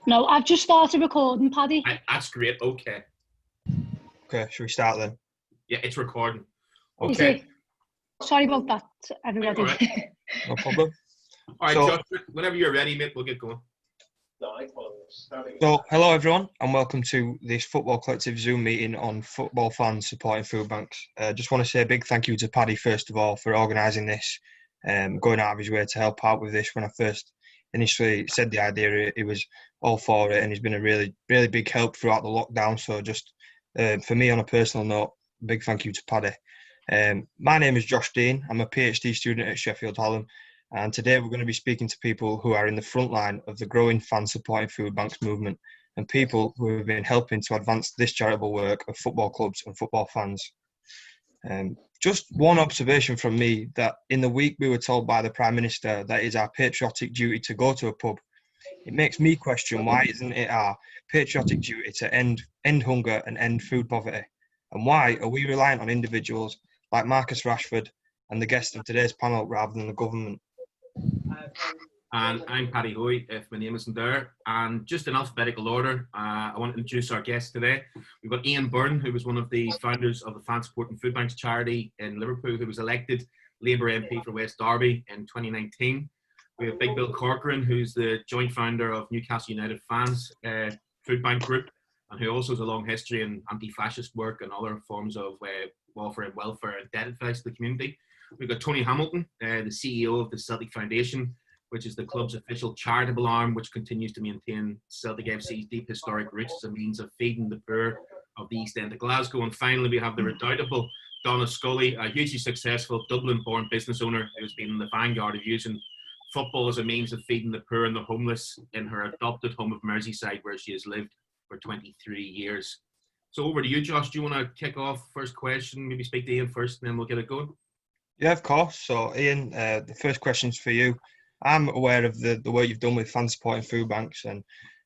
No, I've just started recording, Paddy. That's great. Okay, should we start then? Yeah, it's recording. Is Okay. it? Sorry about that, everybody. All right. No problem. All right, So- Josh, whenever you're ready, mate, we'll get going. So, hello everyone, and welcome to this Football Collective Zoom meeting on football fans supporting food banks. Just want to say a big thank you to Paddy, first of all, for organising this, going out of his way to help out with this. When I first initially said the idea, he was all for it, and he's been a really, really big help throughout the lockdown. So just for me, on a personal note, big thank you to Paddy. My name is Josh Dean. I'm a PhD student at Sheffield Hallam, and today we're going to be speaking to people who are in the front line of the growing fan supporting food banks movement, and people who have been helping to advance this charitable work of football clubs and football fans. Just one observation from me, that in the week we were told by the Prime Minister that it is our patriotic duty to go to a pub. It makes me question, why isn't it our patriotic duty to end hunger and end food poverty? And why are we reliant on individuals like Marcus Rashford and the guest of today's panel rather than the government? And I'm Paddy, Hoey, if my name isn't there. And just in alphabetical order, I want to introduce our guest today. We've got Byrne, who was one of the founders of the Fan Supporting Food Banks charity in Liverpool, who was elected Labour MP for West Derby in 2019. We have Big Bill Corcoran, who's the joint founder of Newcastle United Fans Food Bank Group, and who also has a long history in anti-fascist work and other forms of welfare and debt advice to the community. We've got Tony Hamilton, the CEO of the Celtic Foundation, which is the club's official charitable arm, which continues to maintain Celtic FC's deep historic roots as a means of feeding the poor of the East End of Glasgow. And finally, we have the redoubtable Donna, Scully, a hugely successful Dublin-born business owner who's been in the vanguard of using football as a means of feeding the poor and the homeless in her adopted home of Merseyside, where she has lived for 23 years. So over to you, Josh. Do you want to kick off first question? Maybe speak to Ian first, and then we'll get it going. Yeah, of course. So, Ian, the first question's for you. I'm aware of the work you've done with fan supporting food banks and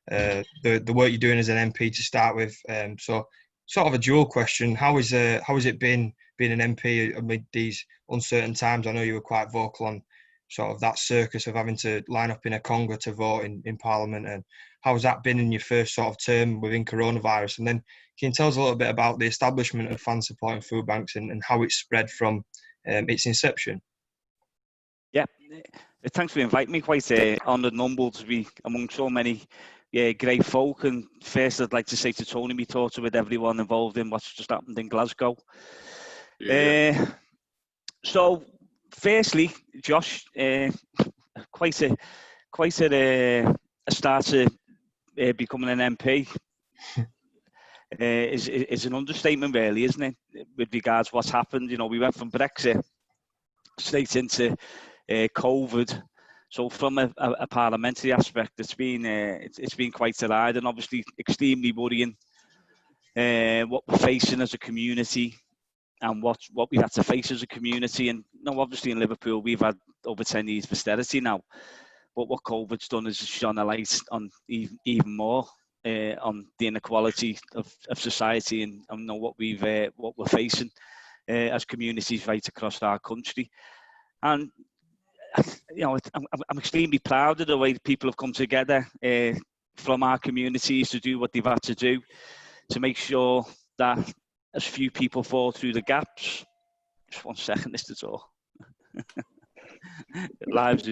the work you're doing as an MP to start with. So, sort of a dual question: how has it been being an MP amid these uncertain times? I know you were quite vocal on sort of that circus of having to line up in a conga to vote in Parliament, and how has that been in your first sort of term within coronavirus? And then can you tell us a little bit about the establishment of fan supporting food banks and how it's spread from its inception? Yeah, thanks for inviting me. Quite honoured and humbled to be among so many great folk. And first, I'd like to say to Tony, me thoughts with everyone involved in what's just happened in Glasgow. Yeah. So, firstly, Josh, quite a start to becoming an MP is an understatement, really, isn't it? With regards to what's happened, you know, we went from Brexit straight into COVID. So from a parliamentary aspect, it's been quite a ride, and obviously extremely worrying what we're facing as a community and what we've had to face as a community. And you know, obviously in Liverpool we've had over 10 years of austerity now, but what COVID's done is shone a light on even more on the inequality of society and you know what we're facing as communities right across our country. And you know, I'm extremely proud of the way people have come together from our communities to do what they've had to do to make sure that as few people fall through the gaps. Just 1 second, this is all. Lives.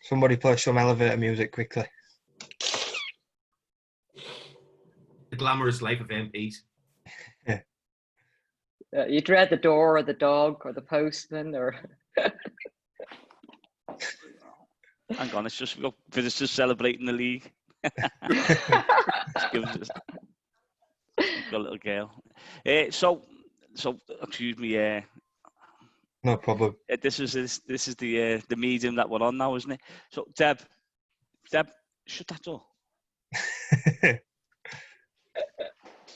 Somebody play some elevator music quickly. The glamorous life of MPs. Yeah. You dread the door or the dog or the postman or... Hang on, it's just visitors celebrating the league. Got a little girl. So excuse me. No problem. This is the medium that we're on now, isn't it? So Deb, shut that door.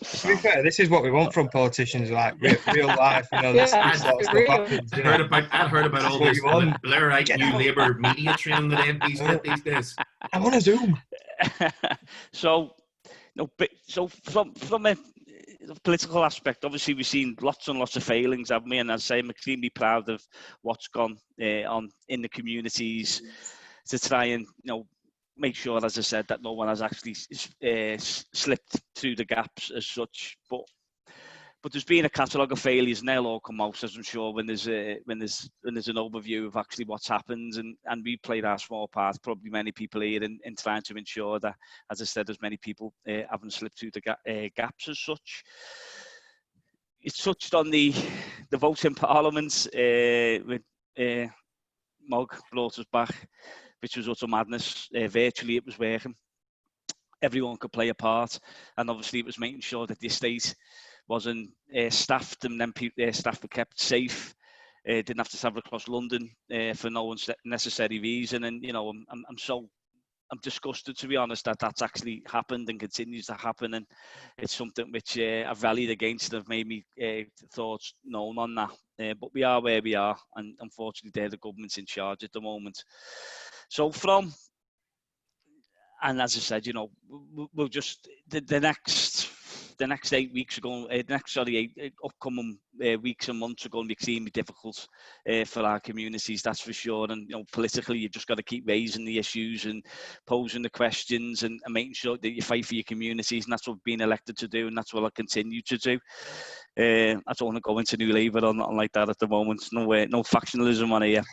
To be fair, this is what we want from politicians, like real life. You know, this sort of stuff happens. I heard about all this Blairite new Labour media training that MPs get these days. I want to Zoom. So from a the political aspect, obviously we've seen lots and lots of failings, haven't we? And as I say, I'm extremely proud of what's gone on in the communities to try and, make sure, as I said, that no one has actually slipped through the gaps as such. But there's been a catalogue of failures, and they'll all come out, as I'm sure, when there's an overview of actually what's happened, and we played our small part, probably many people here, in trying to ensure that, as I said, as many people haven't slipped through the gaps as such. It touched on the vote in Parliament with Mog brought us back, which was utter madness. Virtually, it was working. Everyone could play a part, and obviously it was making sure that the estate wasn't staffed, and then staff were kept safe. Didn't have to travel across London for no unnecessary reason. And I'm disgusted, to be honest, that that's actually happened and continues to happen. And it's something which I've rallied against and have made me thoughts known on that. But we are where we are, and unfortunately, they're the government's in charge at the moment. So and as I said, we'll just the next 8 weeks are going. Upcoming weeks and months are going to be extremely difficult for our communities. That's for sure. And politically, you've just got to keep raising the issues and posing the questions and making sure that you fight for your communities. And that's what we've been elected to do, and that's what I'll continue to do. I don't want to go into New Labour or nothing like that at the moment. No factionalism on here.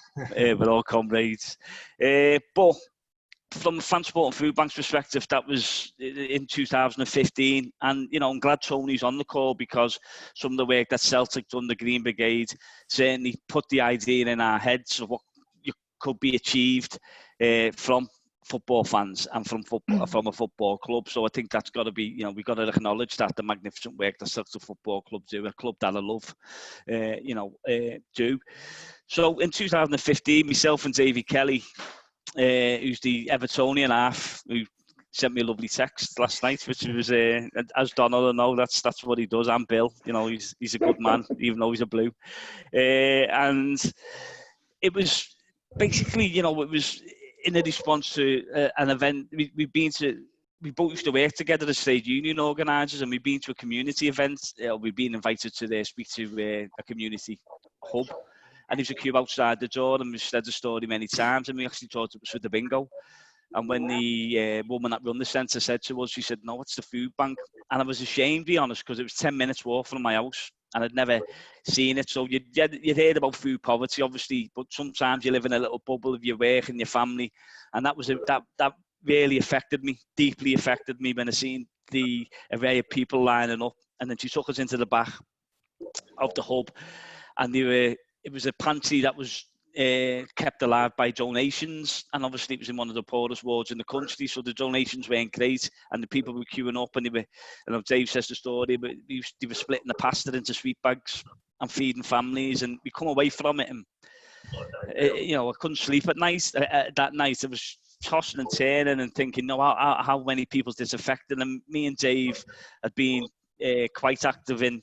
We're all comrades. But from a Fan Sport and Food Bank's perspective, that was in 2015. And, I'm glad Tony's on the call, because some of the work that Celtic done, the Green Brigade, certainly put the idea in our heads of what could be achieved from football fans and from a football club. So I think that's got to be, we've got to acknowledge that the magnificent work that Celtic Football Club do, a club that I love, do. So in 2015, myself and Davy Kelly, who's the Evertonian half, who sent me a lovely text last night, which was, as Donna will know, that's what he does. And Bill, he's a good man, even though he's a blue. And it was basically, it was in a response to an event. We both used to work together as trade union organisers, and we've been to a community event. We've been invited to speak to a community hub. And there was a queue outside the door, and we've said the story many times, and we actually thought it was for the bingo. And when the woman that run the centre said to us, she said, "No, it's the food bank." And I was ashamed, to be honest, because it was 10 minutes walk from my house, and I'd never seen it. So you'd heard about food poverty, obviously, but sometimes you live in a little bubble of your work and your family. And that really affected me, deeply affected me, when I seen the array of people lining up. And then she took us into the back of the hub, and it was a pantry that was kept alive by donations, and obviously it was in one of the poorest wards in the country, so the donations weren't great, and the people were queuing up, and Dave says the story, but they were splitting the pasta into sweet bags and feeding families, and we come away from it, and I couldn't sleep at night. That night I was tossing and turning and thinking, how many people's this affected. And me and Dave had been quite active in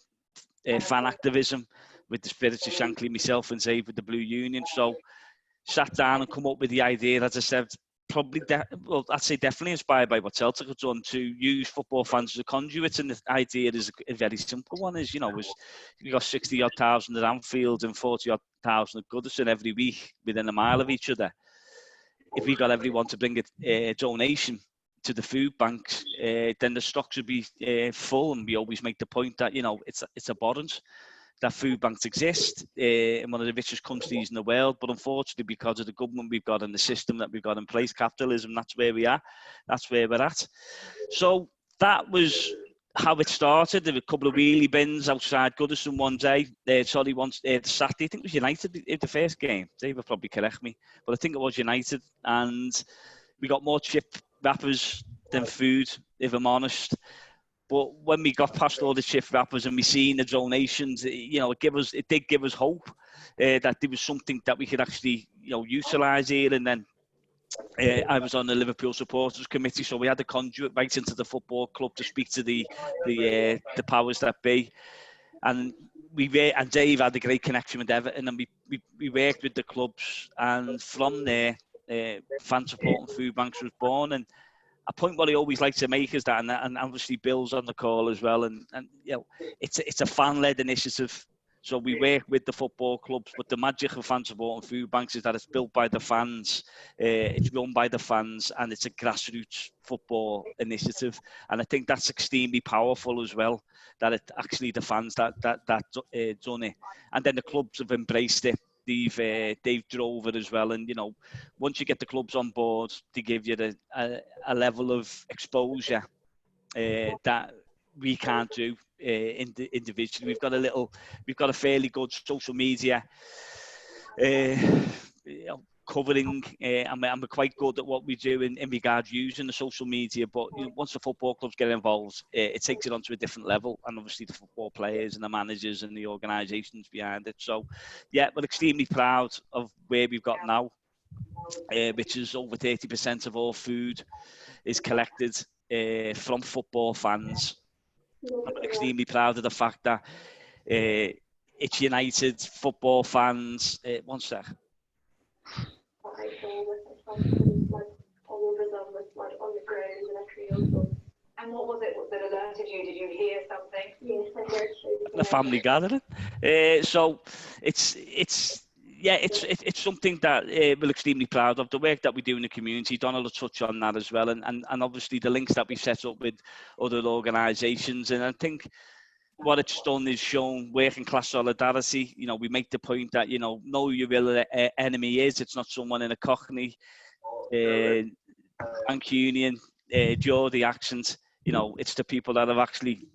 fan activism with the Spirits of Shankly, myself and Dave with the Blue Union. So sat down and come up with the idea, as I said, I'd say definitely inspired by what Celtic have done, to use football fans as a conduit. And the idea is a very simple one, is, you got 60-odd thousand at Anfield and 40-odd thousand at Goodison every week within a mile of each other. If we got everyone to bring a donation to the food banks, then the stocks would be full. And we always make the point that, it's abhorrent that food banks exist in one of the richest countries in the world, but unfortunately, because of the government we've got and the system that we've got in place, capitalism, that's where we are, that's where we're at. So that was how it started. There were a couple of wheelie bins outside Goodison one day. The Saturday, I think it was United, the first game. Dave will probably correct me, but I think it was United, and we got more chip wrappers than food, if I'm honest. But when we got past all the chip wrappers and we seen the donations, it did give us hope that there was something that we could actually, utilise here. And then I was on the Liverpool supporters committee, so we had a conduit right into the football club to speak to the powers that be. And Dave had a great connection with Everton, and we worked with the clubs, and from there, Fan Support and Food Banks was born. And a point what I always like to make is that, and obviously Bill's on the call as well, and you know, it's a fan-led initiative. So we work with the football clubs, but the magic of fan support and food banks is that it's built by the fans, it's run by the fans, and it's a grassroots football initiative. And I think that's extremely powerful as well, that it actually the fans that done it, and then the clubs have embraced it. They've drove it as well, and you know, once you get the clubs on board, they give you a level of exposure that we can't do individually. We've got a fairly good social media covering, and we're quite good at what we do in regards using the social media. But you know, once the football clubs get involved, it takes it onto a different level, and obviously the football players and the managers and the organisations behind it. So, yeah, we're extremely proud of where we've got now, which is over 30% of all food is collected from football fans. I'm extremely proud of the fact that it's United football fans. One sec. And what was it that alerted you? Did you hear something? Yes, I heard. The family gathering. So it's something that we're extremely proud of. The work that we do in the community, Donna will touch on that as well, and obviously the links that we set up with other organisations. And I think what it's done is shown working class solidarity. You know, we make the point that, you know who your real enemy is. It's not someone in a Cockney, Bank Union, Geordie accent. You know, it's the people that have actually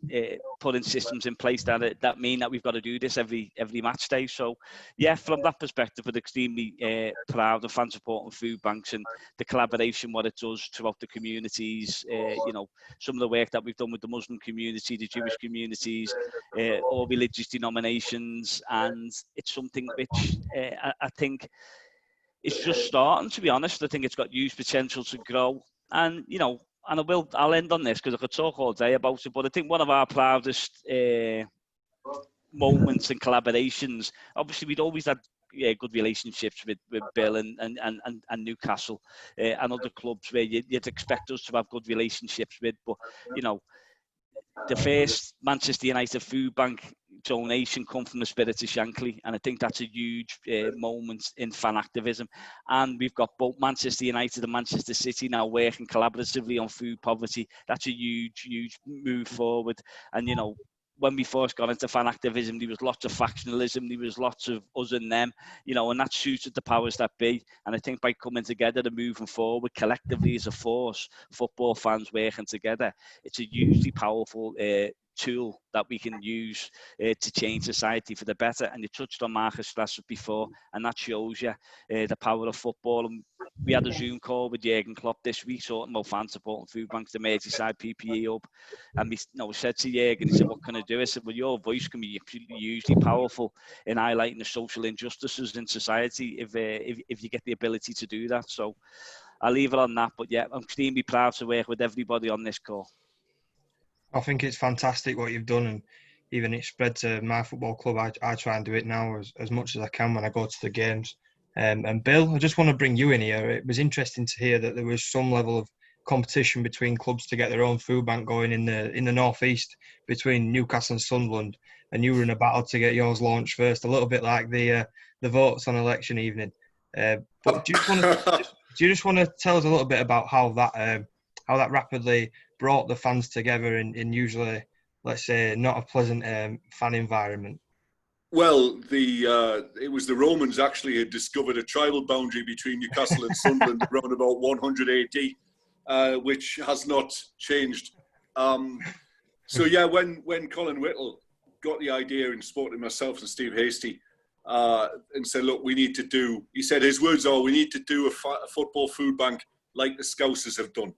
put in systems in place that mean that we've got to do this every match day. So, yeah, from that perspective, we're extremely proud of fan support and food banks and the collaboration, what it does throughout the communities. You know, some of the work that we've done with the Muslim community, the Jewish communities, all religious denominations, and it's something which I think is just starting, to be honest. I think it's got huge potential to grow. And, you know, and I'll end on this because I could talk all day about it, but I think one of our proudest moments and collaborations, obviously we'd always had good relationships with Bill and Newcastle and other clubs where you'd expect us to have good relationships with, but, you know, the first Manchester United food bank donation come from the spirit of Shankly, and I think that's a huge moment in fan activism. And we've got both Manchester United and Manchester City now working collaboratively on food poverty. That's a huge move forward. And, you know, when we first got into fan activism, there was lots of factionalism, there was lots of us and them, you know, and that suited the powers that be. And I think by coming together and moving forward collectively as a force, football fans working together, it's a hugely powerful tool that we can use to change society for the better. And you touched on Marcus Rashford before, and that shows you the power of football. And we had a Zoom call with Jurgen Klopp this week talking about fan support and food banks, the Merseyside PPE up. And we said to Jurgen, he said, what can I do? I said, well, your voice can be hugely powerful in highlighting the social injustices in society if you get the ability to do that. So I'll leave it on that. But yeah, I'm extremely proud to work with everybody on this call. I think it's fantastic what you've done, and even it spread to my football club. I try and do it now as much as I can when I go to the games. And Bill, I just want to bring you in here. It was interesting to hear that there was some level of competition between clubs to get their own food bank going in the northeast between Newcastle and Sunderland, and you were in a battle to get yours launched first, a little bit like the votes on election evening. But do you just want to tell us a little bit about how that rapidly brought the fans together in usually, let's say, not a pleasant fan environment? Well, it was the Romans actually had discovered a tribal boundary between Newcastle and Sunderland around about 100 AD, which has not changed. So yeah, when Colin Whittle got the idea and spoke to myself and Steve Hasty and said, look, he said his words are, we need to do a football food bank like the Scousers have done.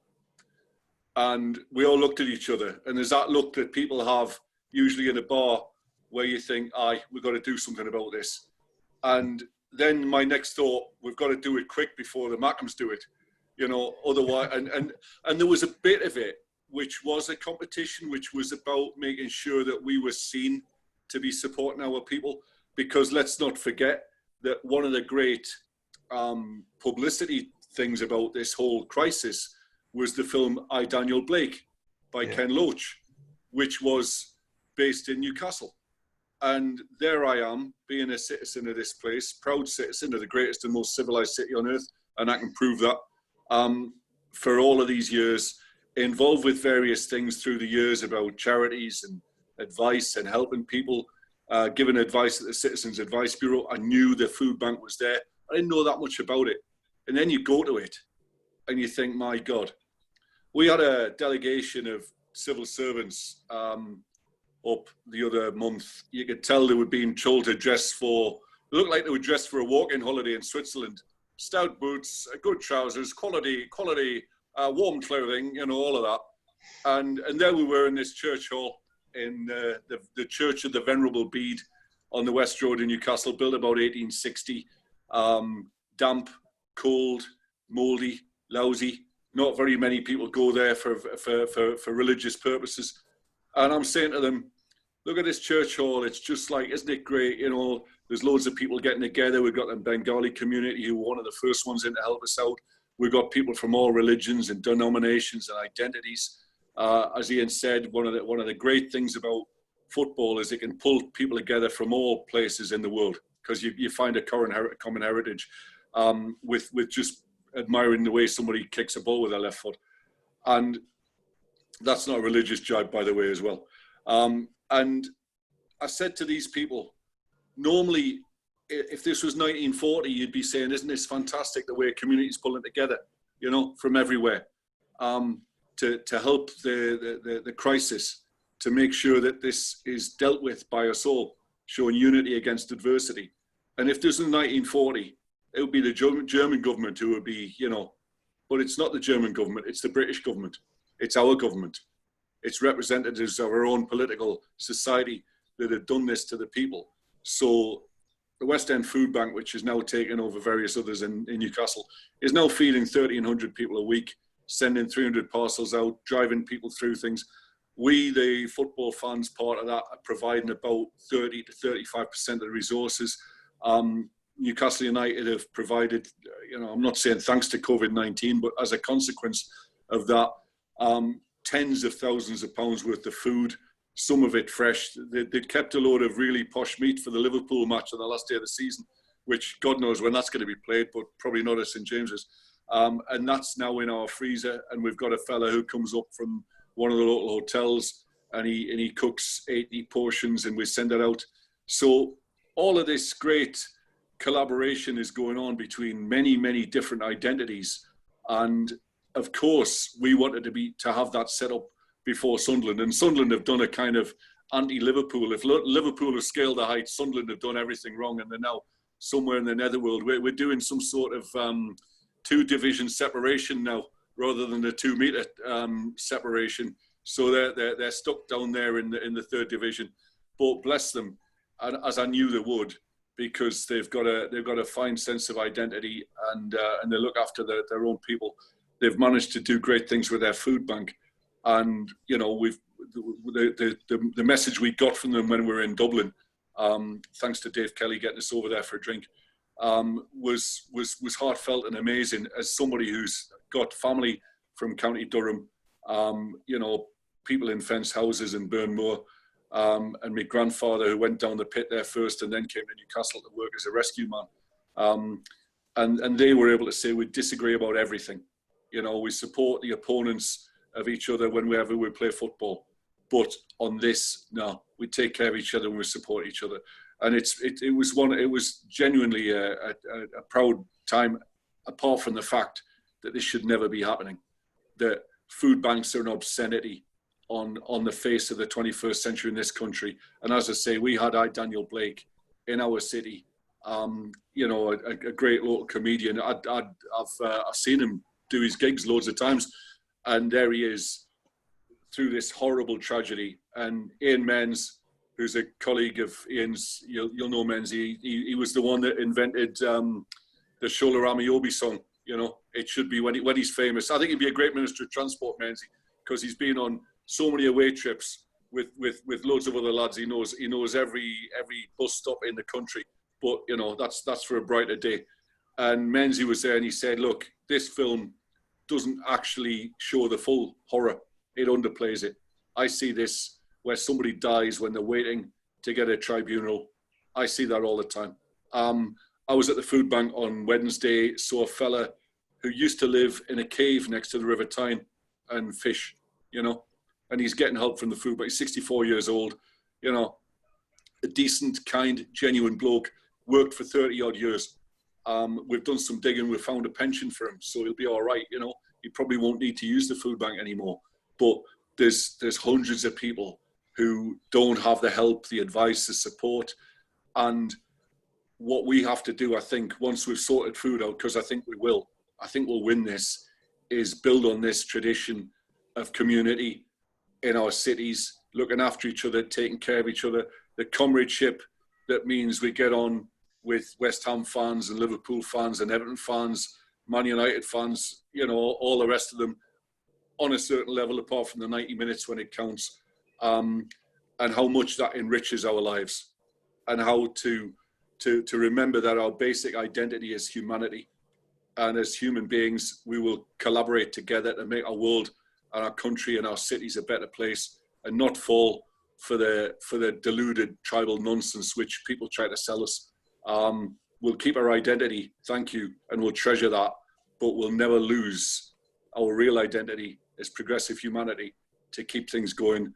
And we all looked at each other, and there's that look that people have usually in a bar where you think, we've got to do something about this. And then my next thought, we've got to do it quick before the Mackems do it, you know, otherwise, and there was a bit of it, which was a competition, which was about making sure that we were seen to be supporting our people, because let's not forget that one of the great publicity things about this whole crisis was the film I, Daniel Blake by Ken Loach, which was based in Newcastle. And there I am, being a citizen of this place, proud citizen of the greatest and most civilized city on earth, and I can prove that, for all of these years, involved with various things through the years about charities and advice and helping people, giving advice at the Citizens Advice Bureau. I knew the food bank was there. I didn't know that much about it. And then you go to it and you think, my God. We had a delegation of civil servants up the other month. You could tell they were being told to dress for, it looked like they were dressed for a walk-in holiday in Switzerland. Stout boots, good trousers, quality, warm clothing, you know, all of that. And there we were in this church hall in the Church of the Venerable Bede on the West Road in Newcastle, built about 1860. Damp, cold, mouldy, lousy. Not very many people go there for religious purposes. And I'm saying to them, look at this church hall. It's just like, isn't it great? You know, there's loads of people getting together. We've got the Bengali community who were one of the first ones in to help us out. We've got people from all religions and denominations and identities. As Ian said, one of the great things about football is it can pull people together from all places in the world, because you find a common heritage with just admiring the way somebody kicks a ball with their left foot. And that's not a religious jibe, by the way, as well. And I said to these people, normally, if this was 1940, you'd be saying, isn't this fantastic, the way a community's pulling together, you know, from everywhere, to help the crisis, to make sure that this is dealt with by us all, showing unity against adversity. And if this was 1940, it would be the German government who would be, you know, but it's not the German government, it's the British government. It's our government. It's representatives of our own political society that have done this to the people. So the West End Food Bank, which is now taken over various others in Newcastle, is now feeding 1,300 people a week, sending 300 parcels out, driving people through things. We, the football fans, part of that, are providing about 30 to 35% of the resources. Newcastle United have provided, you know, I'm not saying thanks to COVID-19, but as a consequence of that, tens of thousands of pounds worth of food, some of it fresh. They'd kept a load of really posh meat for the Liverpool match on the last day of the season, which God knows when that's going to be played, but probably not at St James's. And that's now in our freezer. And we've got a fella who comes up from one of the local hotels and he cooks 80 portions and we send it out. So all of this great collaboration is going on between many, many different identities. And of course, we wanted to have that set up before Sunderland. And Sunderland have done a kind of anti-Liverpool. If Liverpool have scaled the heights, Sunderland have done everything wrong and they're now somewhere in the netherworld. We're doing some sort of 2-division separation now, rather than the 2-metre separation. So they're stuck down there in the 3rd division. But bless them, as I knew they would, because they've got a fine sense of identity and they look after their own people. They've managed to do great things with their food bank, and you know the message we got from them when we were in Dublin, thanks to Dave Kelly getting us over there for a drink, was heartfelt and amazing. As somebody who's got family from County Durham, you know, people in fence houses in Byrne Moor, and my grandfather who went down the pit there first and then came to Newcastle to work as a rescue man, and they were able to say we disagree about everything. You know, we support the opponents of each other whenever we play football, but on this, no, we take care of each other and we support each other. And it was genuinely a proud time, apart from the fact that this should never be happening. That food banks are an obscenity on the face of the 21st century in this country. And as I say, we had Daniel Blake in our city. You know, a great local comedian. I've seen him do his gigs loads of times, and there he is through this horrible tragedy. And Ian Menz, who's a colleague of Ian's, you'll know Menz, he was the one that invented the Shola Ramiobi song. You know, it should be when he's famous. I think he'd be a great Minister of Transport, Menzies, because he's been on so many away trips with loads of other lads. He knows every bus stop in the country. But you know, that's for a brighter day. And Menzies was there and he said, look, this film doesn't actually show the full horror. It underplays it. I see this where somebody dies when they're waiting to get a tribunal. I see that all the time. I was at the food bank on Wednesday, saw a fella who used to live in a cave next to the River Tyne and fish, you know, and he's getting help from the food bank. He's 64 years old, you know, a decent, kind, genuine bloke, worked for 30 odd years. We've done some digging, we've found a pension for him, so he'll be all right, you know. He probably won't need to use the food bank anymore. But there's hundreds of people who don't have the help, the advice, the support. And what we have to do, I think, once we've sorted food out, because I think we'll win this, is build on this tradition of community in our cities, looking after each other, taking care of each other, the comradeship that means we get on with West Ham fans and Liverpool fans and Everton fans, Man United fans, you know, all the rest of them on a certain level, apart from the 90 minutes when it counts, and how much that enriches our lives, and how to remember that our basic identity is humanity. And as human beings, we will collaborate together to make our world and our country and our cities a better place, and not fall for the deluded tribal nonsense which people try to sell us. We'll keep our identity, thank you, and we'll treasure that, but we'll never lose our real identity as progressive humanity to keep things going.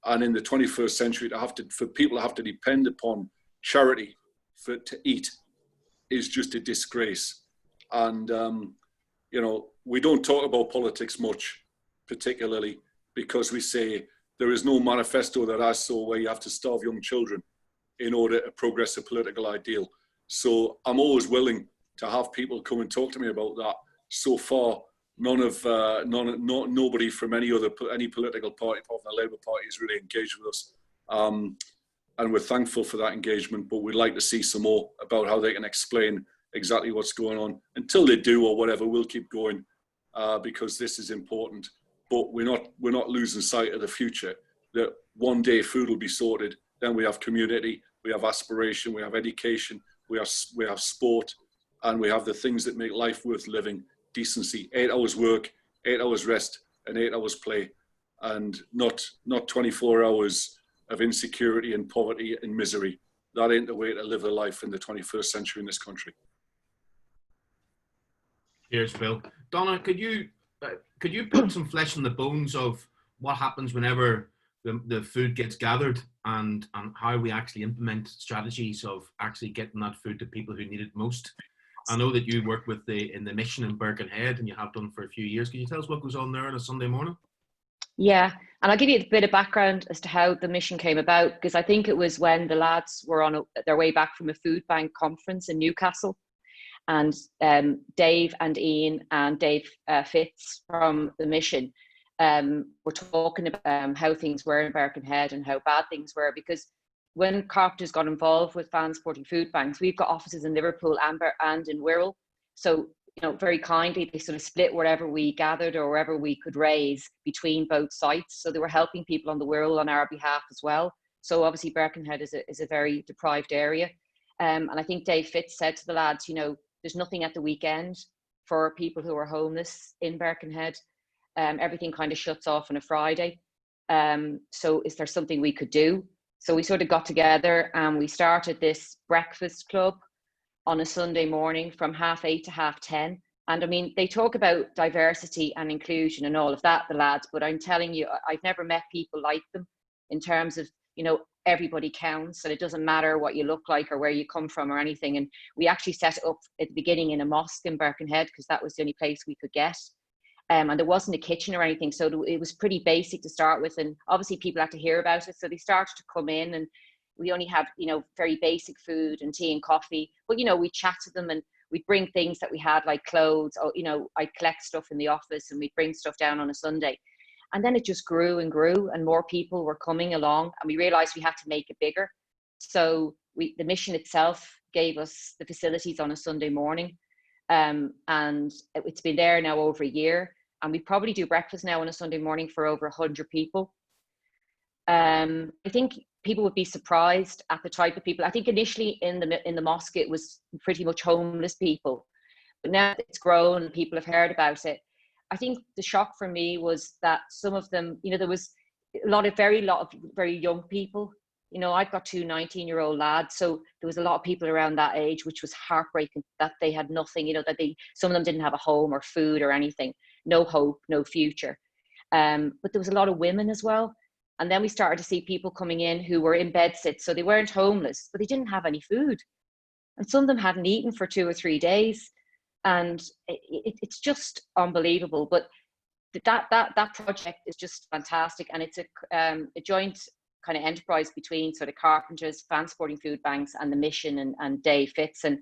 And in the 21st century, for people to have to depend upon charity to eat is just a disgrace. And, you know, we don't talk about politics much, particularly because we say there is no manifesto that I saw where you have to starve young children in order to progress a political ideal. So I'm always willing to have people come and talk to me about that. So far, nobody from any political party, apart from the Labour Party, has really engaged with us. And we're thankful for that engagement, but we'd like to see some more about how they can explain exactly what's going on. Until they do or whatever, we'll keep going because this is important. But we're not losing sight of the future, that one day food will be sorted, then we have community, we have aspiration, we have education, we have sport, and we have the things that make life worth living: decency, 8 hours work, 8 hours rest, and 8 hours play, and not 24 hours of insecurity and poverty and misery. That ain't the way to live a life in the 21st century in this country. Cheers, Phil. Donna, could you put some flesh on the bones of what happens whenever the food gets gathered, and how we actually implement strategies of actually getting that food to people who need it most? I know that you work in the mission in Birkenhead, and you have done for a few years. Can you tell us what goes on there on a Sunday morning? Yeah, and I'll give you a bit of background as to how the mission came about, because I think it was when the lads were on their way back from a food bank conference in Newcastle, and Dave and Ian and Dave Fitz from the mission were talking about how things were in Birkenhead and how bad things were, because when Carpenters got involved with fan supporting food banks, we've got offices in Liverpool and in Wirral. So, you know, very kindly, they sort of split wherever we gathered or wherever we could raise between both sites. So they were helping people on the Wirral on our behalf as well. So obviously Birkenhead is a very deprived area. And I think Dave Fitz said to the lads, you know, there's nothing at the weekend for people who are homeless in Birkenhead. Everything kind of shuts off on a Friday. So is there something we could do? So we sort of got together and we started this breakfast club on a Sunday morning from 8:30 to 10:30. And I mean, they talk about diversity and inclusion and all of that, the lads, but I'm telling you, I've never met people like them in terms of, you know, everybody counts and it doesn't matter what you look like or where you come from or anything. And we actually set it up at the beginning in a mosque in Birkenhead because that was the only place we could get. And there wasn't a kitchen or anything, so it was pretty basic to start with, and obviously people had to hear about it, so they started to come in, and we only have, you know, very basic food and tea and coffee, but, you know, we chat to them and we'd bring things that we had, like clothes, or, you know, I'd collect stuff in the office and we'd bring stuff down on a Sunday. And then it just grew and grew, and more people were coming along, and we realized we had to make it bigger. So the mission itself gave us the facilities on a Sunday morning, and it's been there now over a year. And we probably do breakfast now on a Sunday morning for over 100 people. I think people would be surprised at the type of people. I think initially in the mosque, it was pretty much homeless people, but now it's grown and people have heard about it. I think the shock for me was that some of them, you know, there was a lot of very young people. You know, I've got two 19-year-old lads, so there was a lot of people around that age, which was heartbreaking that they had nothing, you know, that some of them didn't have a home or food or anything, no hope, no future. But there was a lot of women as well. And then we started to see people coming in who were in bed sits, so they weren't homeless, but they didn't have any food. And some of them hadn't eaten for 2 or 3 days. And it's just unbelievable. But that project is just fantastic. And it's a joint kind of enterprise between sort of carpenters, fan sporting food banks, and the mission and Day Fits. And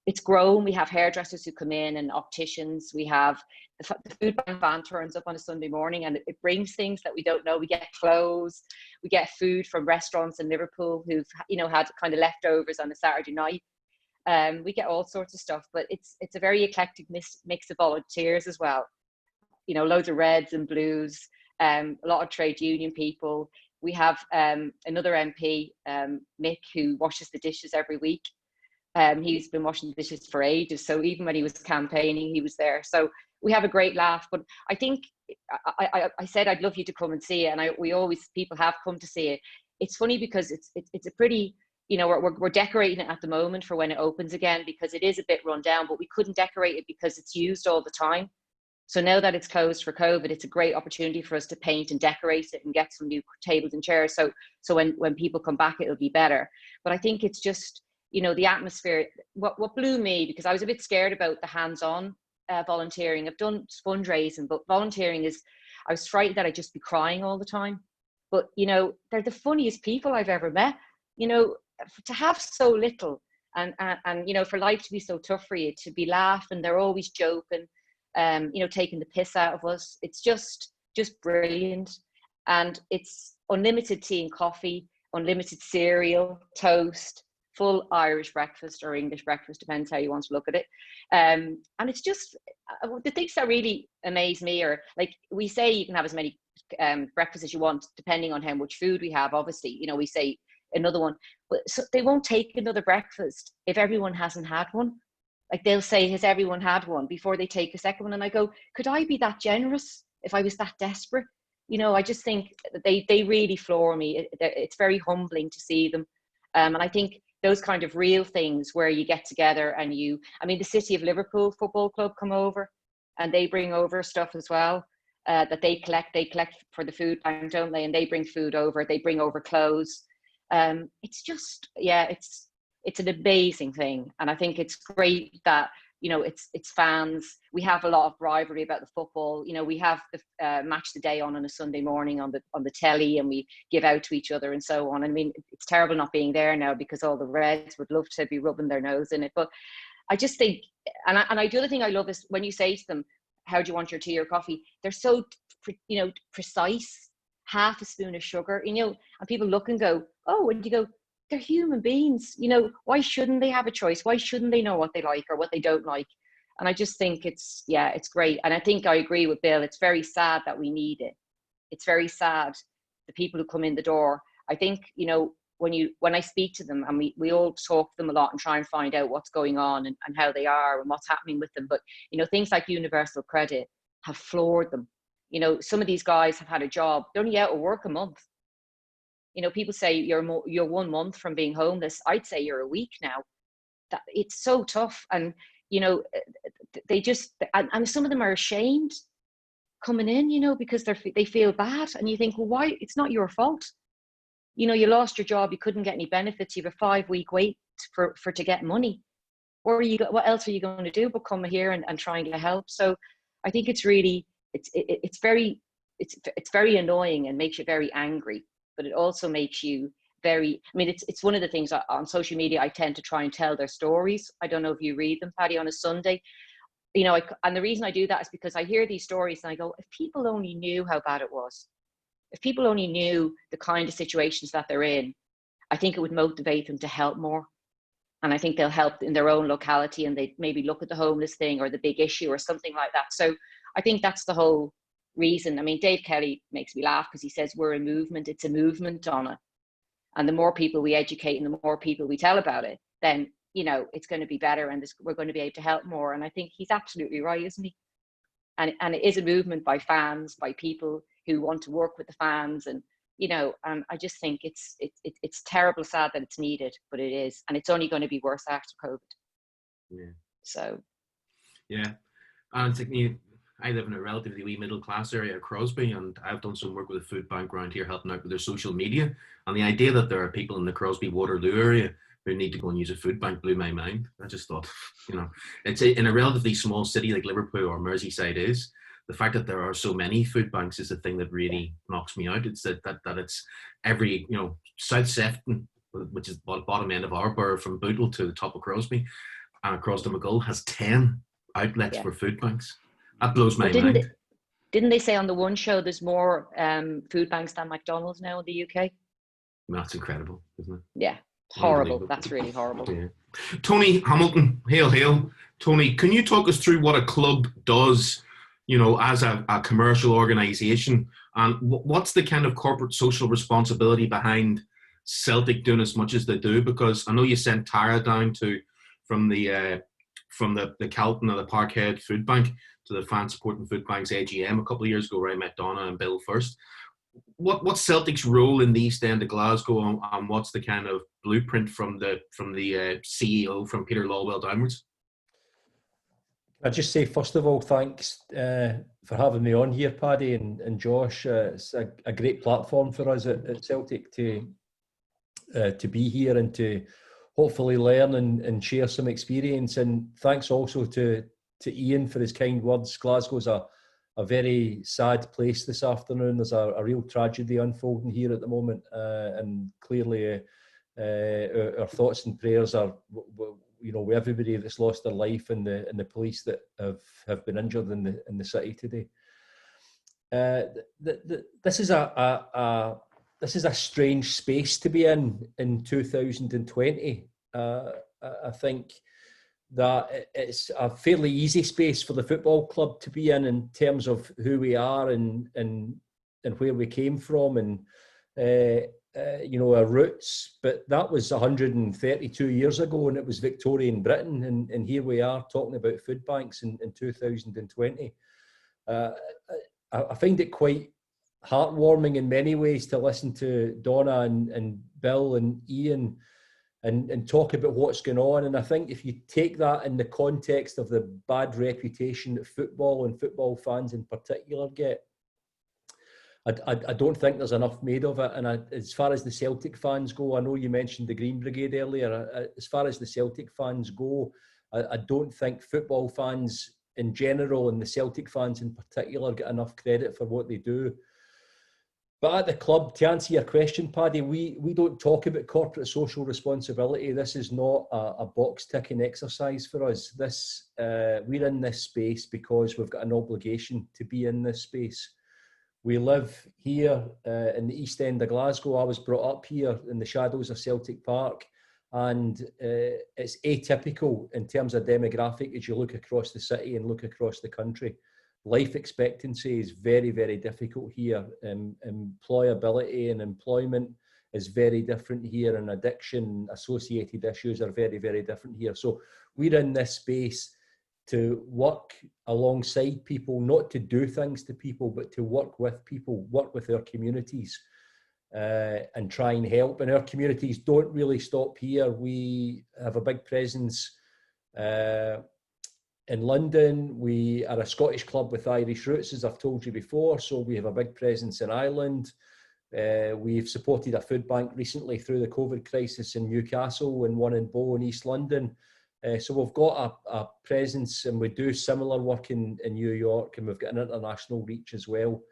it's grown. We have hairdressers who come in and opticians. We have the food bank van turns up on a Sunday morning and it brings things that we don't know. We get clothes, we get food from restaurants in Liverpool who've, you know, had kind of leftovers on a Saturday night. We get all sorts of stuff, but it's a very eclectic mix of volunteers as well. You know, loads of reds and blues, a lot of trade union people. We have another MP, Mick, who washes the dishes every week. He's been washing the dishes for ages. So even when he was campaigning, he was there. So we have a great laugh. But I think I said I'd love you to come and see it, and people have come to see it. It's funny because it's a pretty, you know, we're decorating it at the moment for when it opens again, because it is a bit run down, but we couldn't decorate it because it's used all the time. So now that it's closed for COVID, it's a great opportunity for us to paint and decorate it and get some new tables and chairs. So when people come back, it'll be better. But I think it's just, you know, the atmosphere. What blew me, because I was a bit scared about the hands-on volunteering. I've done fundraising, but volunteering I was frightened that I'd just be crying all the time. But, you know, they're the funniest people I've ever met. You know, to have so little and you know, for life to be so tough for you, to be laughing, they're always joking, you know, taking the piss out of us. It's just brilliant. And it's unlimited tea and coffee, unlimited cereal, toast, full Irish breakfast or English breakfast, depends how you want to look at it. And it's just, the things that really amaze me are, like, we say you can have as many breakfasts as you want, depending on how much food we have, obviously. You know, we say another one, but so they won't take another breakfast if everyone hasn't had one. Like, they'll say, has everyone had one, before they take a second one. And I go, could I be that generous if I was that desperate? You know, I just think they really floor me. It's very humbling to see them. And I think those kind of real things where you get together and I mean, the City of Liverpool Football Club come over and they bring over stuff as well that they collect for the food bank, don't they? And they bring food over, they bring over clothes. It's just, yeah, it's an amazing thing. And I think it's great that, you know, it's fans. We have a lot of rivalry about the football. You know, we have the match the day on a Sunday morning on the telly, and we give out to each other and so on. I mean, it's terrible not being there now, because all the Reds would love to be rubbing their nose in it. But I just think, and the other thing I love is when you say to them, how do you want your tea or coffee? They're so, you know, precise. Half a spoon of sugar, you know, and people look and go, oh, and you go, they're human beings, you know, why shouldn't they have a choice? Why shouldn't they know what they like or what they don't like? And I just think it's great. And I think I agree with Bill. It's very sad that we need it. It's very sad, the people who come in the door. I think, you know, when I speak to them, and we all talk to them a lot and try and find out what's going on and how they are and what's happening with them. But, you know, things like universal credit have floored them. You know, some of these guys have had a job. They're only out of work a month. You know, people say you're 1 month from being homeless. I'd say you're a week now. That it's so tough. And, you know, they just, and some of them are ashamed coming in, you know, because they feel bad. And you think, well, why? It's not your fault. You know, you lost your job. You couldn't get any benefits. You have a 5-week wait to get money. What else are you going to do but come here and try and get help? So I think it's really, it's very annoying and makes you very angry, but it also makes you very, I mean, it's one of the things on social media, I tend to try and tell their stories. I don't know if you read them, Paddy, on a Sunday. You know, and the reason I do that is because I hear these stories and I go, if people only knew how bad it was, if people only knew the kind of situations that they're in, I think it would motivate them to help more. And I think they'll help in their own locality, and they maybe look at the homeless thing or the big issue or something like that. So I think that's the whole reason. I mean, Dave Kelly makes me laugh because he says we're a movement. It's a movement, Donna. And the more people we educate and the more people we tell about it, then, you know, it's going to be better, and we're going to be able to help more. And I think he's absolutely right, isn't he? and it is a movement by fans, by people who want to work with the fans, and I just think it's terrible, sad that it's needed, but it is, and it's only going to be worse after COVID. Yeah. So. Yeah, and it's like, I live in a relatively wee middle class area of Crosby, and I've done some work with a food bank around here helping out with their social media. And the idea that there are people in the Crosby Waterloo area who need to go and use a food bank blew my mind. I just thought, it's in a relatively small city like Liverpool or Merseyside is. The fact that there are so many food banks is the thing that really knocks me out. It's that it's every, South Sefton, which is the bottom end of our borough from Bootle to the top of Crosby, and across to McGull has 10 outlets for food banks. That blows my mind. Didn't they say on the One Show there's more food banks than McDonald's now in the UK? That's incredible, isn't it? Yeah, horrible. That's really horrible. Yeah. Tony Hamilton, hail. Tony, can you talk us through what a club does, as a commercial organisation, and what's the kind of corporate social responsibility behind Celtic doing as much as they do? Because I know you sent Tara down from the Calton or the Parkhead Food Bank to the Fan Supporting Food Bank's AGM a couple of years ago, where I met Donna and Bill first. What's Celtic's role in the East End of Glasgow, and what's the kind of blueprint from the CEO, from Peter Lawwell downwards? I'd just say, first of all, thanks for having me on here, Paddy and Josh. It's a great platform for us at Celtic to be here and to hopefully learn and share some experience. And thanks also to Ian for his kind words. Glasgow's a very sad place this afternoon. There's a real tragedy unfolding here at the moment, and clearly our thoughts and prayers are with everybody that's lost their life and the police that have been injured in the city today. This is a strange space to be in 2020. I think that it's a fairly easy space for the football club to be in terms of who we are and where we came from and our roots. But that was 132 years ago, and it was Victorian Britain, and here we are talking about food banks in 2020. I find it quite heartwarming in many ways to listen to Donna and Bill and Ian and talk about what's going on. And I think if you take that in the context of the bad reputation that football and football fans in particular get, I don't think there's enough made of it. And as far as the Celtic fans go, I know you mentioned the Green Brigade earlier. As far as the Celtic fans go, I don't think football fans in general and the Celtic fans in particular get enough credit for what they do. But at the club, to answer your question, Paddy, we don't talk about corporate social responsibility. This is not a box-ticking exercise for us. We're in this space because we've got an obligation to be in this space. We live here in the East End of Glasgow. I was brought up here in the shadows of Celtic Park, and it's atypical in terms of demographic as you look across the city and look across the country. Life expectancy is very, very difficult here. Employability and employment is very different here, and addiction associated issues are very, very different here. So we're in this space to work alongside people, not to do things to people, but to work with people, work with our communities, and try and help. And our communities don't really stop here. We have a big presence in London. We are a Scottish club with Irish roots, as I've told you before, so we have a big presence in Ireland. We've supported a food bank recently through the COVID crisis in Newcastle and one in Bow in East London. So we've got a presence, and we do similar work in New York, and we've got an international reach as well.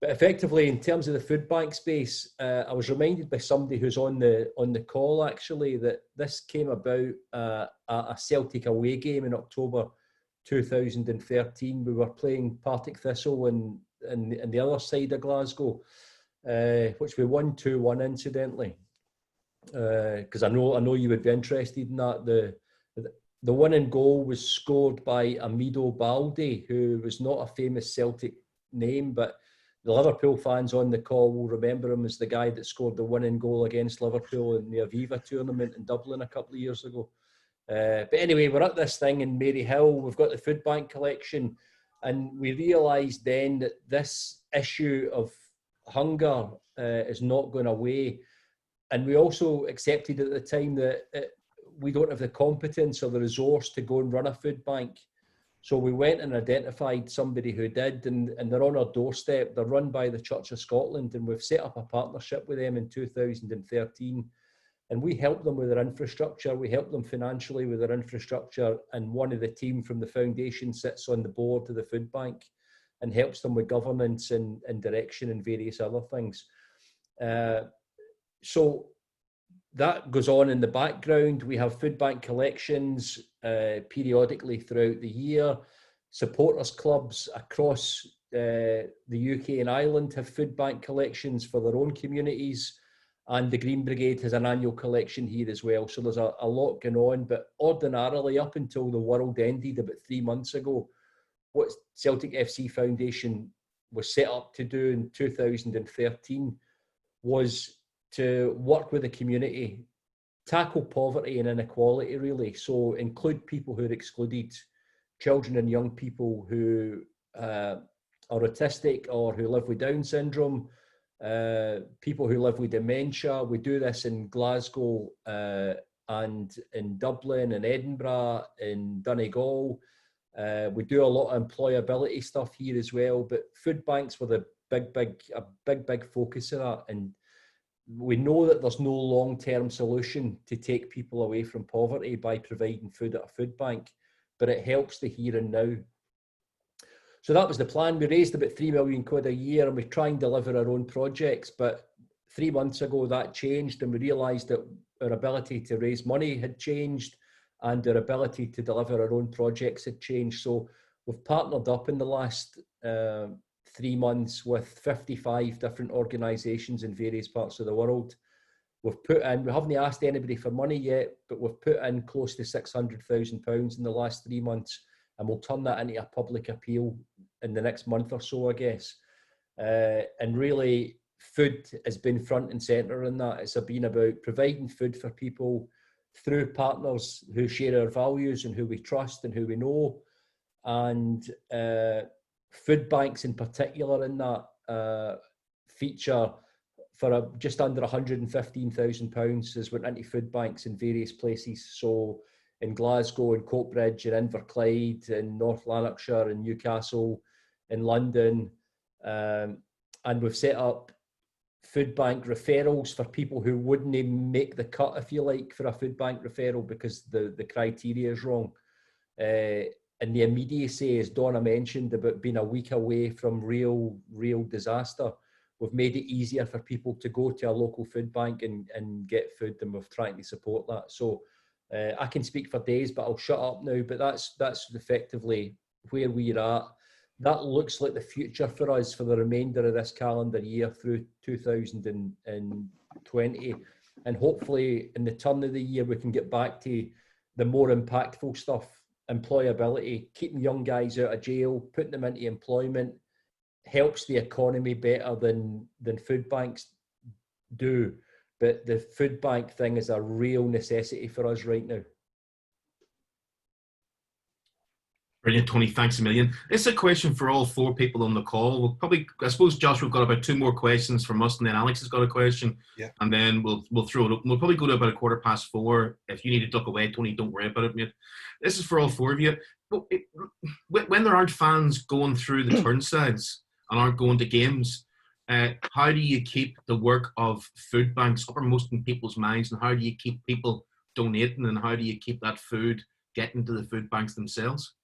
But effectively, in terms of the food bank space, I was reminded by somebody who's on the call actually that this came about a Celtic away game in October 2013. We were playing Partick Thistle in the other side of Glasgow, which we won 2-1 incidentally. Because I know you would be interested in that. The winning goal was scored by Amido Baldi, who was not a famous Celtic name, but the Liverpool fans on the call will remember him as the guy that scored the winning goal against Liverpool in the Aviva tournament in Dublin a couple of years ago. But anyway, we're at this thing in Maryhill. We've got the food bank collection. And we realised then that this issue of hunger is not going away. And we also accepted at the time that we don't have the competence or the resource to go and run a food bank. So we went and identified somebody who did, and they're on our doorstep. They're run by the Church of Scotland, and we've set up a partnership with them in 2013. And we help them with their infrastructure. We help them financially with their infrastructure. And one of the team from the foundation sits on the board of the food bank and helps them with governance and direction and various other things. So that goes on in the background. We have food bank collections periodically throughout the year. Supporters clubs across the UK and Ireland have food bank collections for their own communities. And the Green Brigade has an annual collection here as well. So there's a lot going on. But ordinarily, up until the world ended about 3 months ago, what Celtic FC Foundation was set up to do in 2013 was to work with the community, tackle poverty and inequality, really. So include people who are excluded, children and young people who are autistic or who live with Down syndrome, people who live with dementia. We do this in Glasgow and in Dublin and Edinburgh, in Donegal. We do a lot of employability stuff here as well, but food banks were a big focus of that. And we know that there's no long-term solution to take people away from poverty by providing food at a food bank, but it helps the here and now. So that was the plan. We raised about £3 million a year, and we try and deliver our own projects. But 3 months ago, that changed, and we realised that our ability to raise money had changed, and our ability to deliver our own projects had changed. So we've partnered up in the last 3 months with 55 different organisations in various parts of the world. We've put in, we haven't asked anybody for money yet, but we've put in close to £600,000 in the last 3 months, and we'll turn that into a public appeal in the next month or so, I guess. And really, food has been front and centre in that. It's been about providing food for people through partners who share our values and who we trust and who we know. And food banks in particular in that feature for just under £115,000 has went into food banks in various places. So in Glasgow and Coatbridge and Inverclyde, in North Lanarkshire and Newcastle, in London. And we've set up food bank referrals for people who wouldn't even make the cut, if you like, for a food bank referral because the criteria is wrong. And the immediacy, as Donna mentioned, about being a week away from real disaster, we've made it easier for people to go to a local food bank and get food, and we're trying to support that. So I can speak for days, but I'll shut up now. But that's effectively where we're at. That looks like the future for us for the remainder of this calendar year through 2020. And hopefully in the turn of the year, we can get back to the more impactful stuff. Employability, keeping young guys out of jail, putting them into employment, helps the economy better than food banks do. But the food bank thing is a real necessity for us right now. Brilliant, Tony. Thanks a million. It's a question for all four people on the call. We'll probably, I suppose, Josh, we've got about 2 more questions from us, and then Alex has got a question. Yeah. And then we'll throw it up. We'll probably go to about 4:15. If you need to duck away, Tony, don't worry about it, mate. This is for all four of you. When there aren't fans going through the turnstiles and aren't going to games, how do you keep the work of food banks uppermost in people's minds, and how do you keep people donating, and how do you keep that food getting to the food banks themselves?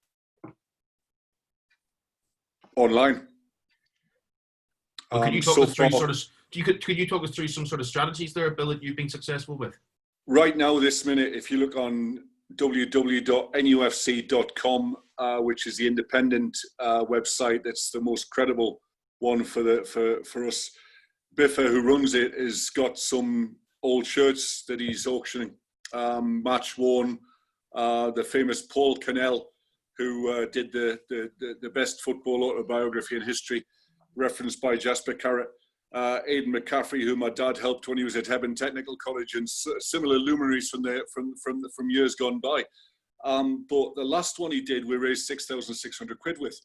Online. Could you talk us through could you talk us through some sort of strategies there, Bill, that you've been successful with? Right now, this minute, if you look on www.nufc.com, which is the independent website that's the most credible one for us, Biffa, who runs it, has got some old shirts that he's auctioning, match worn, the famous Paul Cannell, who did the best football autobiography in history, referenced by Jasper Carrott, Aidan McCaffrey, who my dad helped when he was at Hebburn Technical College, and similar luminaries from years gone by. But the last one he did, we raised 6,600 quid with.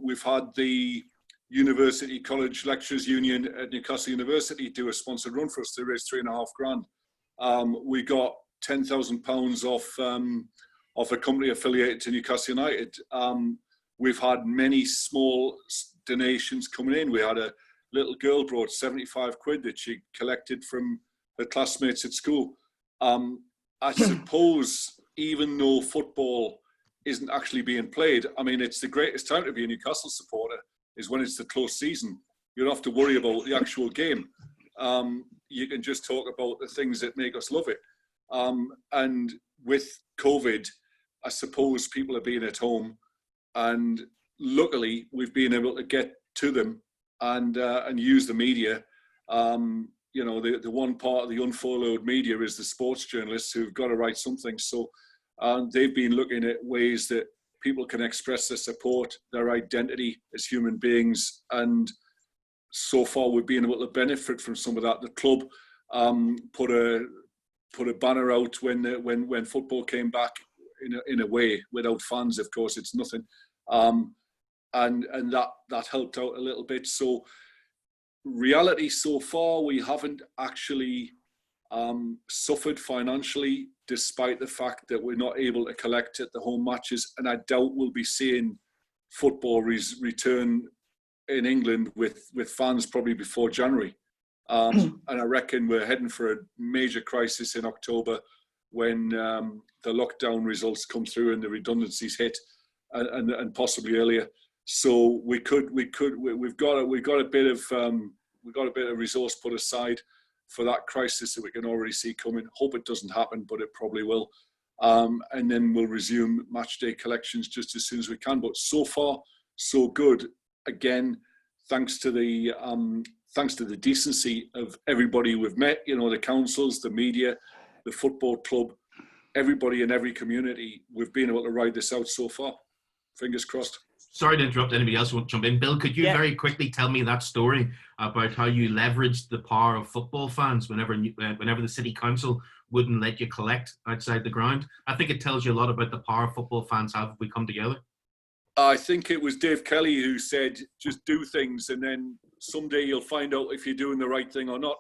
We've had the University College Lecturers Union at Newcastle University do a sponsored run for us to raise £3,500. We got £10,000 off a company affiliated to Newcastle United. We've had many small donations coming in. We had a little girl brought 75 quid that she collected from her classmates at school. I suppose even though football isn't actually being played, I mean, it's the greatest time to be a Newcastle supporter is when it's the close season. You don't have to worry about the actual game. You can just talk about the things that make us love it. And with COVID, I suppose people are being at home, and luckily we've been able to get to them and use the media. You know, the one part of the unfollowed media is the sports journalists who've got to write something. So they've been looking at ways that people can express their support, their identity as human beings. And so far we've been able to benefit from some of that. The club put a banner out when football came back in a way. Without fans, of course, it's nothing. And that helped out a little bit. So reality so far, we haven't actually suffered financially, despite the fact that we're not able to collect at the home matches. And I doubt we'll be seeing football return in England with fans probably before January. And I reckon we're heading for a major crisis in October when the lockdown results come through and the redundancies hit, and possibly earlier. So we've got a bit of resource put aside for that crisis that we can already see coming. Hope it doesn't happen, but it probably will. And then we'll resume match day collections just as soon as we can. But so far, so good. Again, thanks to the decency of everybody we've met. You know, the councils, the media, the football club, everybody in every community. We've been able to ride this out so far. Fingers crossed. Sorry to interrupt anybody else who wants to jump in. Bill, could you very quickly tell me that story about how you leveraged the power of football fans whenever the city council wouldn't let you collect outside the ground? I think it tells you a lot about the power football fans have if we come together. I think it was Dave Kelly who said, just do things and then someday you'll find out if you're doing the right thing or not.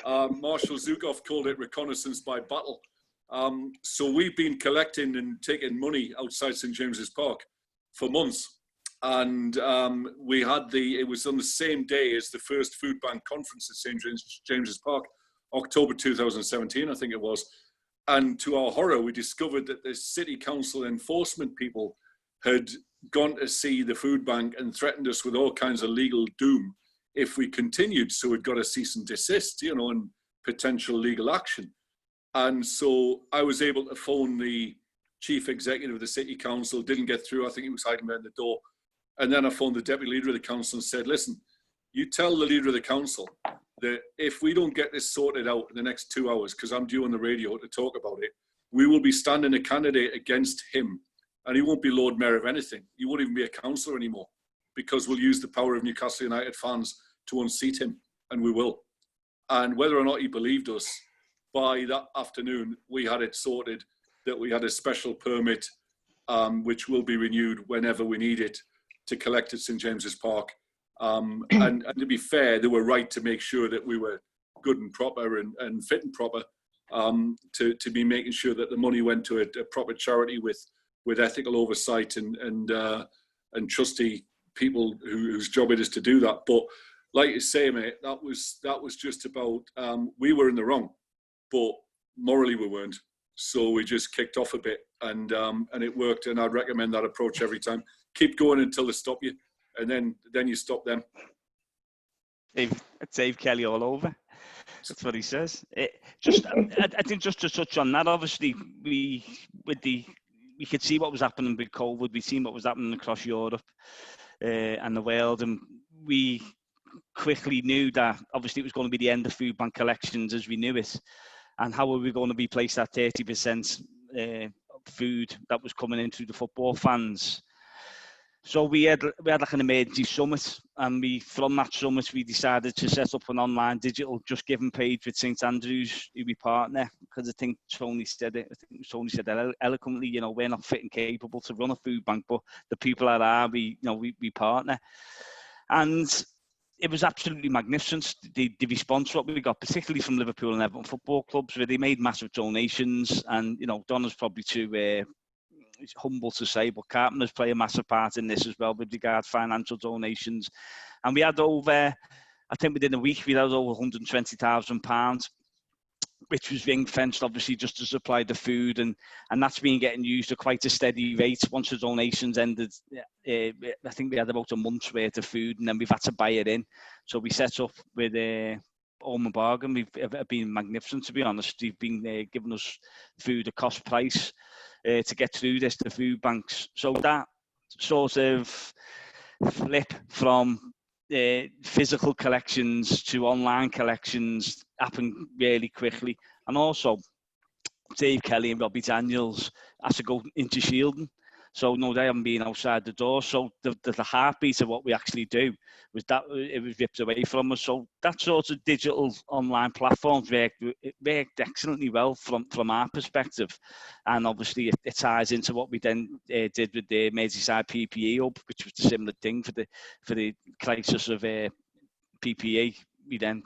Marshal Zukov called it reconnaissance by battle. So we've been collecting and taking money outside St James's Park for months. And it was on the same day as the first food bank conference at St James's Park, October 2017, I think it was. And to our horror, we discovered that the city council enforcement people had gone to see the food bank and threatened us with all kinds of legal doom if we continued. So we'd got a cease and desist, you know, and potential legal action. And so I was able to phone the chief executive of the city council, didn't get through. I think he was hiding behind the door. And then I phoned the deputy leader of the council and said, listen, you tell the leader of the council that if we don't get this sorted out in the next 2 hours, because I'm due on the radio to talk about it, we will be standing a candidate against him. And he won't be Lord Mayor of anything. He won't even be a councillor anymore, because we'll use the power of Newcastle United fans to unseat him, and we will. And whether or not he believed us, by that afternoon, we had it sorted that we had a special permit, which will be renewed whenever we need it, to collect at St James's Park. And to be fair, they were right to make sure that we were good and proper and fit and proper, to be making sure that the money went to a proper charity with ethical oversight and trusty people whose job it is to do that. But like you say, mate, that was just about, we were in the wrong, but morally we weren't. So we just kicked off a bit and it worked. And I'd recommend that approach every time. Keep going until they stop you, and then you stop them. Dave Kelly all over. That's what he says. I think just to touch on that, obviously we could see what was happening with COVID. We've seen what was happening across Europe and the world, and we quickly knew that obviously it was going to be the end of food bank collections as we knew it, and how were we going to replace that 30% food that was coming in through the football fans. So we had like an emergency summit, and from that summit we decided to set up an online digital Just Giving page with St Andrews, who we partner, because I think Tony said it. Eloquently. You know, we're not fit and capable to run a food bank, but the people that are, we partner, and it was absolutely magnificent. The response what we got, particularly from Liverpool and Everton football clubs, where they made massive donations, and you know, Donna's probably too humble to say, but Carpenters play a massive part in this as well with regard to financial donations. And we had over, I think within a week, we had over £120,000, which was ring fenced, obviously, just to supply the food, and that's been getting used at quite a steady rate. Once the donations ended, I think we had about a month's worth of food, and then we've had to buy it in. So we set up with Home Bargain. We've been magnificent, to be honest. They've been giving us food at cost price to get through this, the food banks. So that sort of flip from physical collections to online collections happened really quickly. And also, Dave Kelly and Robbie Daniels had to go into shielding. So no, they haven't been outside the door. So the heartbeat of what we actually do was that it was ripped away from us. So that sort of digital online platforms worked excellently well from our perspective. And obviously it ties into what we then did with the Merseyside PPE Hub, which was a similar thing for the crisis of PPE. We then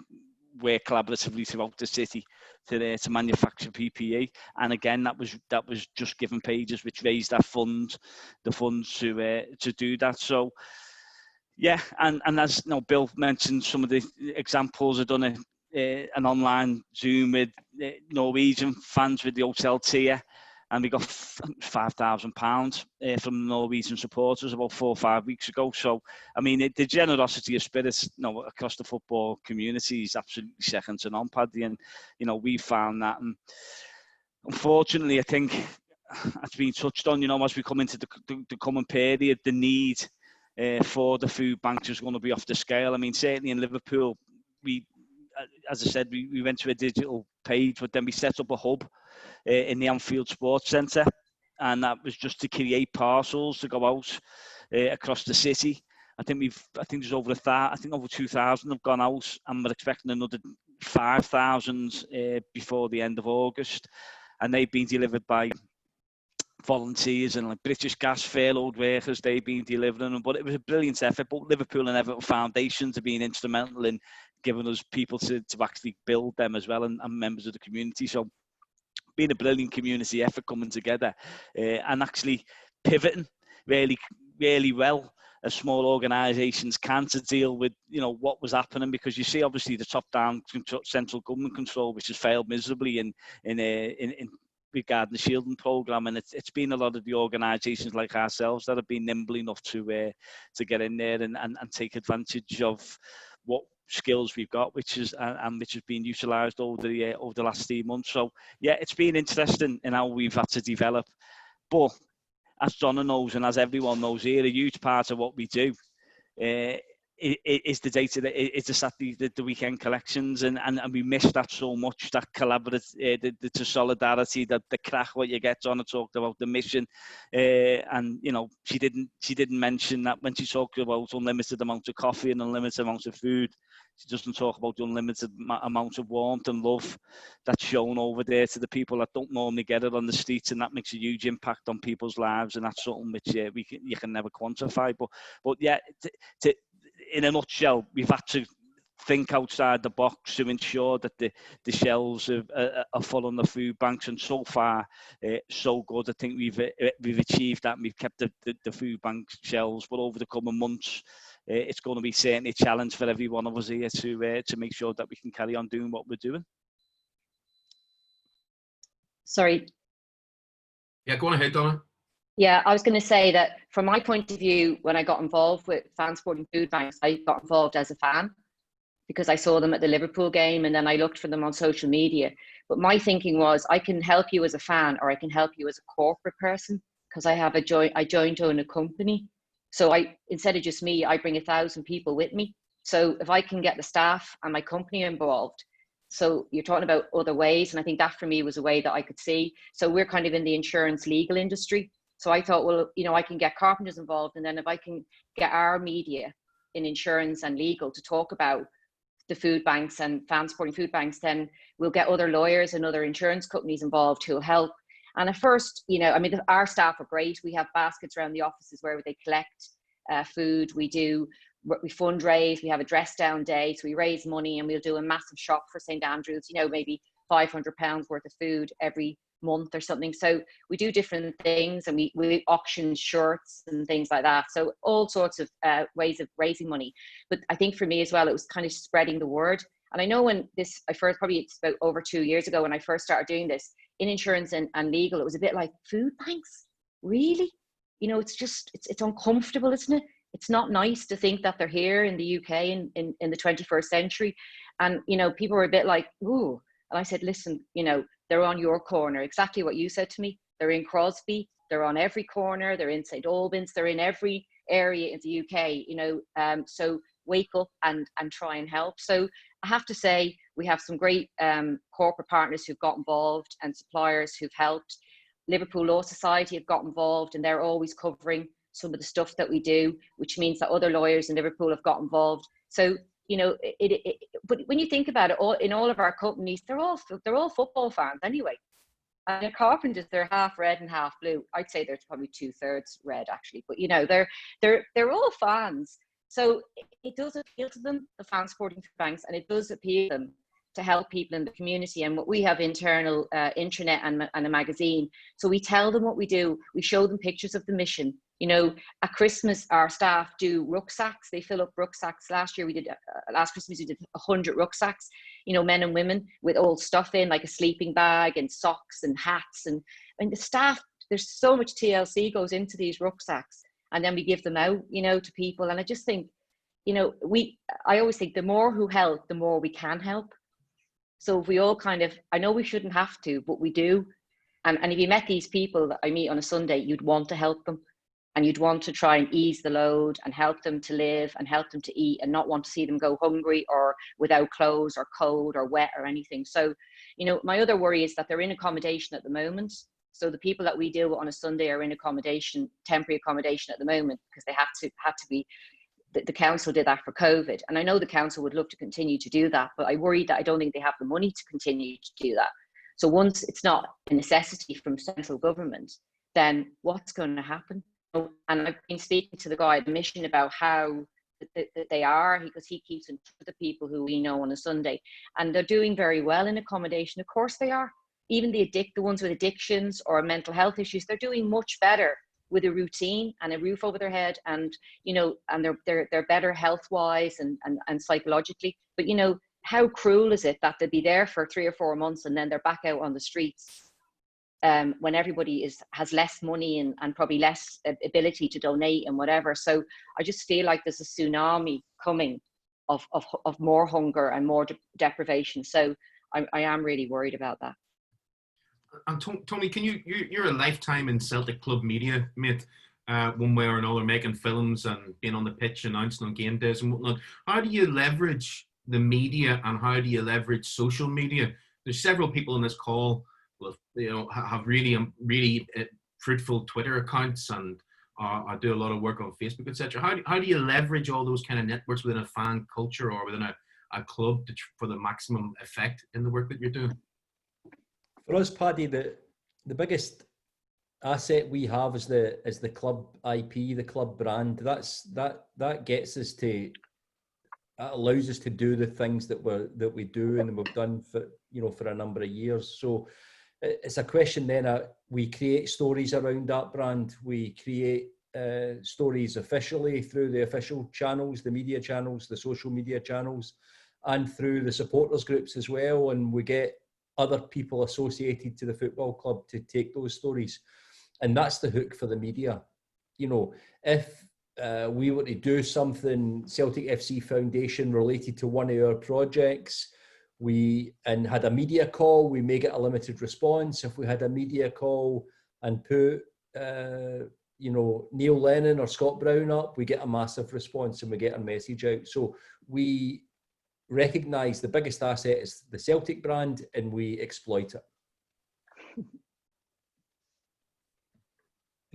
work collaboratively throughout the city to manufacture PPE, and again that was Just Giving pages which raised the funds to do that. So yeah, and as you know, Bill mentioned some of the examples. I've done an online Zoom with Norwegian fans with the hotel tier, and we got £5,000 from Norwegian supporters about 4 or 5 weeks ago. So, I mean, the generosity of spirits, you know, across the football community is absolutely second to none, Paddy. And, you know, we found that. And unfortunately, I think it's been touched on, you know, as we come into the coming period, the need for the food banks is going to be off the scale. I mean, certainly in Liverpool, as I said, we went to a digital page, but then we set up a hub in the Anfield Sports Centre, and that was just to create parcels to go out across the city. I think there's over 2,000 have gone out, and we're expecting another 5,000 before the end of August, and they've been delivered by volunteers and like British Gas furloughed workers. They've been delivering them, but it was a brilliant effort. Both Liverpool and Everton Foundations have been instrumental in giving us people to actually build them as well, and members of the community. So been a brilliant community effort coming together and actually pivoting really, really well as small organisations can to deal with, you know, what was happening, because you see obviously the top-down central government control, which has failed miserably in regarding the shielding programme, and it's been a lot of the organisations like ourselves that have been nimble enough to get in there and take advantage of what skills we've got, which has been utilised over the last 3 months. So yeah, it's been interesting in how we've had to develop. But as Donna knows, and as everyone knows here, a huge part of what we do is the data, it's the Saturday, the weekend collections, and we miss that so much, that collaborative, the solidarity, the crack what you get. Donna talked about the mission, and you know, she didn't mention that when she talked about unlimited amount of coffee and unlimited amount of food. She doesn't talk about the unlimited amount of warmth and love that's shown over there to the people that don't normally get it on the streets, and that makes a huge impact on people's lives, and that's something which you can never quantify. But yeah, in a nutshell, we've had to think outside the box to ensure that the shelves are full on the food banks, and so far so good. I think we've achieved that, and we've kept the food bank shelves. But over the coming months, it's going to be certainly a challenge for every one of us here to make sure that we can carry on doing what we're doing. Sorry. Yeah, go on ahead, Donna. Yeah, I was going to say that from my point of view, when I got involved with fan supporting food banks, I got involved as a fan because I saw them at the Liverpool game, and then I looked for them on social media. But my thinking was, I can help you as a fan, or I can help you as a corporate person, because I joined own a company. So instead of just me, I bring 1,000 people with me. So if I can get the staff and my company involved, so you're talking about other ways, and I think that for me was a way that I could see. So we're kind of in the insurance legal industry. So I thought, well, you know, I can get carpenters involved, and then if I can get our media in insurance and legal to talk about the food banks and fan supporting food banks, then we'll get other lawyers and other insurance companies involved who'll help. And at first, you know, I mean, our staff are great. We have baskets around the offices where they collect food. We fundraise. We have a dress down day, so we raise money, and we'll do a massive shop for St Andrews. You know, maybe £500 worth of food every month or something. So we do different things, and we auction shirts and things like that. So all sorts of ways of raising money. But I think for me as well, it was kind of spreading the word. And I know when it's about over 2 years ago when I first started doing this in insurance and legal, it was a bit like, food banks, really? You know, it's uncomfortable, isn't it? It's not nice to think that they're here in the UK in the 21st century. And, you know, people were a bit like, ooh. And I said, listen, you know, they're on your corner. Exactly what you said to me. They're in Crosby. They're on every corner. They're in St Albans. They're in every area in the UK, you know. So wake up and try and help. So I have to say, we have some great corporate partners who've got involved and suppliers who've helped. Liverpool Law Society have got involved, and they're always covering some of the stuff that we do, which means that other lawyers in Liverpool have got involved. So, you know, but when you think about it, in all of our companies, they're all football fans anyway. And the carpenters, they're half red and half blue. I'd say there's probably 2/3 red actually, but you know, they're all fans. So it does appeal to them, the fan supporting banks, and it does appeal to them to help people in the community. And what we have internal intranet and a magazine. So we tell them what we do. We show them pictures of the mission. You know, at Christmas, our staff do rucksacks. They fill up rucksacks. Last Christmas, we did 100 rucksacks, you know, men and women with old stuff in, like a sleeping bag and socks and hats. And the staff, there's so much TLC goes into these rucksacks. And then we give them out, you know, to people. And I just think, you know, I always think the more who help, the more we can help. So if we all I know we shouldn't have to, but we do. And if you met these people that I meet on a Sunday, you'd want to help them. And you'd want to try and ease the load and help them to live and help them to eat, and not want to see them go hungry or without clothes or cold or wet or anything. So, you know, my other worry is that they're in accommodation at the moment. So the people that we deal with on a Sunday are in accommodation, temporary accommodation at the moment, because they had to be, the council did that for COVID. And I know the council would look to continue to do that, but I worry that I don't think they have the money to continue to do that. So once it's not a necessity from central government, then what's going to happen? And I've been speaking to the guy at the mission about how they are, because he keeps in touch with the people who we know on a Sunday, and they're doing very well in accommodation. Of course they are. Even the ones with addictions or mental health issues, they're doing much better with a routine and a roof over their head, and you know, and they're better health wise and psychologically. But you know, how cruel is it that they'll be there for 3 or 4 months and then they're back out on the streets? When everybody has less money and probably less ability to donate and whatever. So I just feel like there's a tsunami coming of more hunger and more deprivation. So I am really worried about that. And Tony, can you're a lifetime in Celtic club media, mate, one way or another, making films and being on the pitch, announcing on game days and whatnot. How do you leverage the media, and how do you leverage social media? There's several people on this call have really fruitful Twitter accounts, and I do a lot of work on Facebook, etc. How do you leverage all those kind of networks within a fan culture or within a club for the maximum effect in the work that you're doing? For us, Paddy, the biggest asset we have is the club IP, the club brand. That gets us to, that allows us to do the things that we do and we've done for a number of years. So it's a question then, we create stories around that brand. We create stories officially through the official channels, the media channels, the social media channels, and through the supporters groups as well. And we get other people associated to the football club to take those stories. And that's the hook for the media. You know, if we were to do something, Celtic FC Foundation related to one of our projects, and had a media call, we may get a limited response. If we had a media call and put, Neil Lennon or Scott Brown up, we get a massive response and we get our message out. So we recognise the biggest asset is the Celtic brand and we exploit it.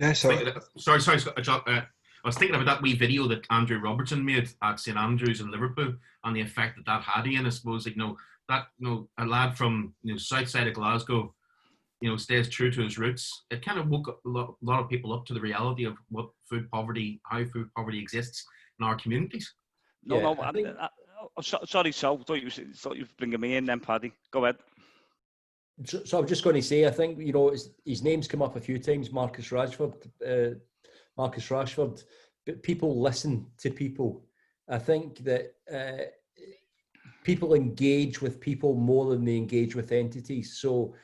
Yeah, so Sorry, Scott, I was thinking about that wee video that Andrew Robertson made at St Andrews in Liverpool and the effect that had, Ian. I suppose, a lad from south side of Glasgow, stays true to his roots. It kind of woke a lot of people up to the reality of how food poverty exists in our communities. Sorry, Sal. Thought you were bringing me in then, Paddy. Go ahead. So I'm just going to say, I think, his name's come up a few times, Marcus Rashford, but people listen to people. I think that people engage with people more than they engage with entities. So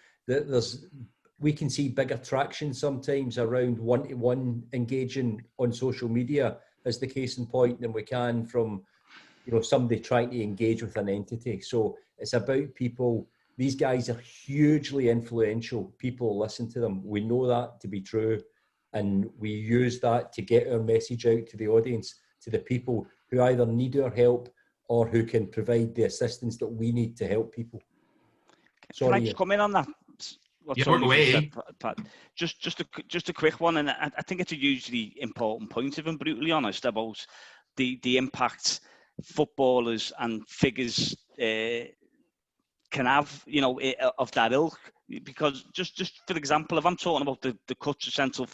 we can see bigger traction sometimes around one-to-one engaging on social media, as the case in point, than we can from somebody trying to engage with an entity. So it's about people. These guys are hugely influential. People listen to them. We know that to be true. And we use that to get our message out to the audience, to the people who either need our help or who can provide the assistance that we need to help people. Can I just come in on that? Work away. Pat. Just a quick one, and I think it's a hugely important point, if I'm brutally honest, about the impact footballers and figures can have, of that ilk. Because just for example, if I'm talking about the cuts to central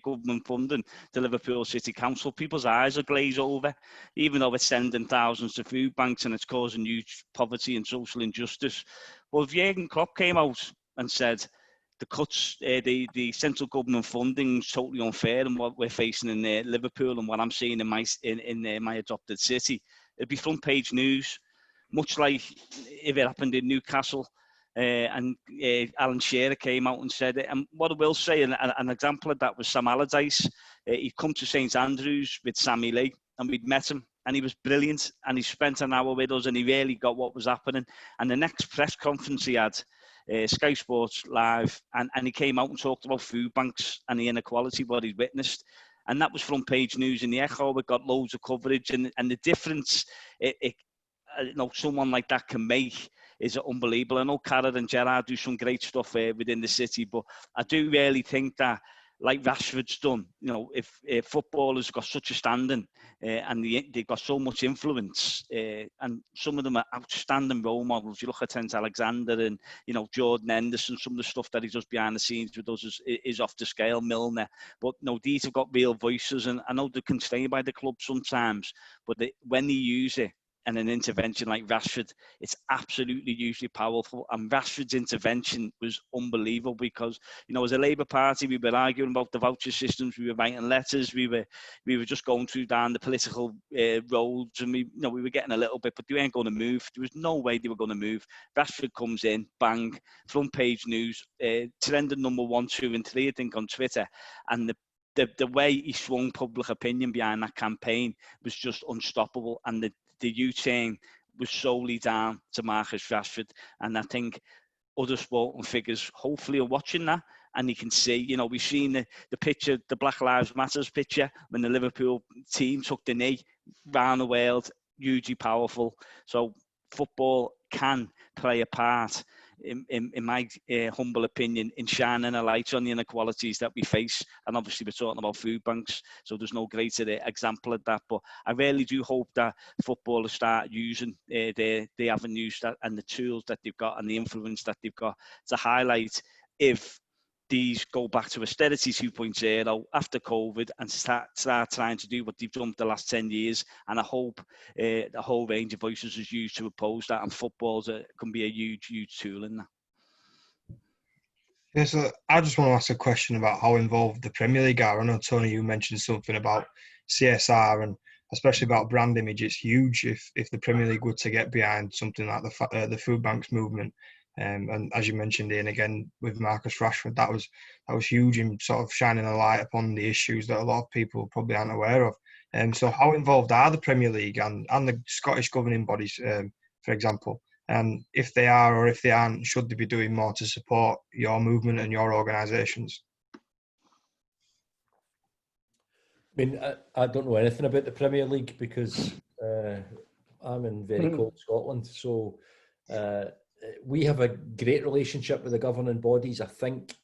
government funding to Liverpool City Council, people's eyes are glazed over, even though it's sending thousands to food banks and it's causing huge poverty and social injustice. Well, if Jurgen Klopp came out and said the cuts, the central government funding is totally unfair and what we're facing in Liverpool and what I'm seeing in my adopted city, it'd be front page news, much like if it happened in Newcastle. And Alan Shearer came out and said it. And what I will say, an example of that was Sam Allardyce. He'd come to St Andrews with Sammy Lee, and we'd met him, and he was brilliant. And he spent an hour with us, and he really got what was happening. And the next press conference he had, Sky Sports Live, and he came out and talked about food banks and the inequality, what he'd witnessed. And that was front page news in the Echo. It got loads of coverage, and the difference someone like that can make is unbelievable. I know Carragher and Gerrard do some great stuff within the city, but I do really think that, like Rashford's done, if footballers got such a standing and they've got so much influence, and some of them are outstanding role models. You look at Trent Alexander and Jordan Henderson. Some of the stuff that he does behind the scenes with us is off the scale. Milner, but these have got real voices, and I know they can stay by the club sometimes, but when they use it. And an intervention like Rashford, it's absolutely hugely powerful. And Rashford's intervention was unbelievable because, as a Labour Party, we were arguing about the voucher systems, we were writing letters, we were just going through down the political roads, and we were getting a little bit, but they weren't going to move. There was no way they were going to move. Rashford comes in, bang, front page news, trending number 1, 2, and 3, I think, on Twitter, and the way he swung public opinion behind that campaign was just unstoppable, and the U-turn was solely down to Marcus Rashford. And I think other sporting figures hopefully are watching that, and you can see, we've seen the picture, the Black Lives Matters picture, when the Liverpool team took the knee round the world, hugely powerful. So football can play a part, in my humble opinion, in shining a light on the inequalities that we face. And obviously we're talking about food banks, so there's no greater example of that. But I really do hope that footballers start using the avenues and the tools that they've got and the influence that they've got to highlight if these go back to austerity 2.0 after COVID and start trying to do what they've done for the last 10 years. And I hope the whole range of voices is used to oppose that, and football can be a huge, huge tool in that. Yeah, so I just want to ask a question about how involved the Premier League are. I know, Tony, you mentioned something about CSR and especially about brand image. It's huge if the Premier League were to get behind something like the food banks movement. And as you mentioned, Ian, again with Marcus Rashford, that was huge in sort of shining a light upon the issues that a lot of people probably aren't aware of. So how involved are the Premier League and the Scottish governing bodies, for example? And if they are or if they aren't, should they be doing more to support your movement and your organisations? I mean, I don't know anything about the Premier League because I'm in very cold Scotland. So we have a great relationship with the governing bodies, I think,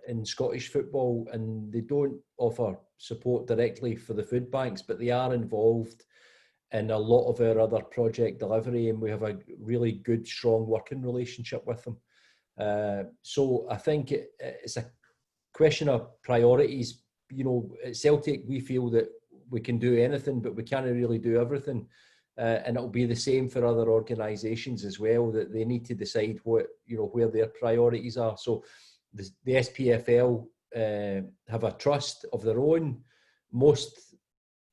in Scottish football, and they don't offer support directly for the food banks, but they are involved in a lot of our other project delivery, and we have a really good, strong working relationship with them. So I think it's a question of priorities. You know, at Celtic, we feel that we can do anything, but we can't really do everything. And it'll be the same for other organisations as well, that they need to decide what, you know, where their priorities are. So the SPFL have a trust of their own. Most,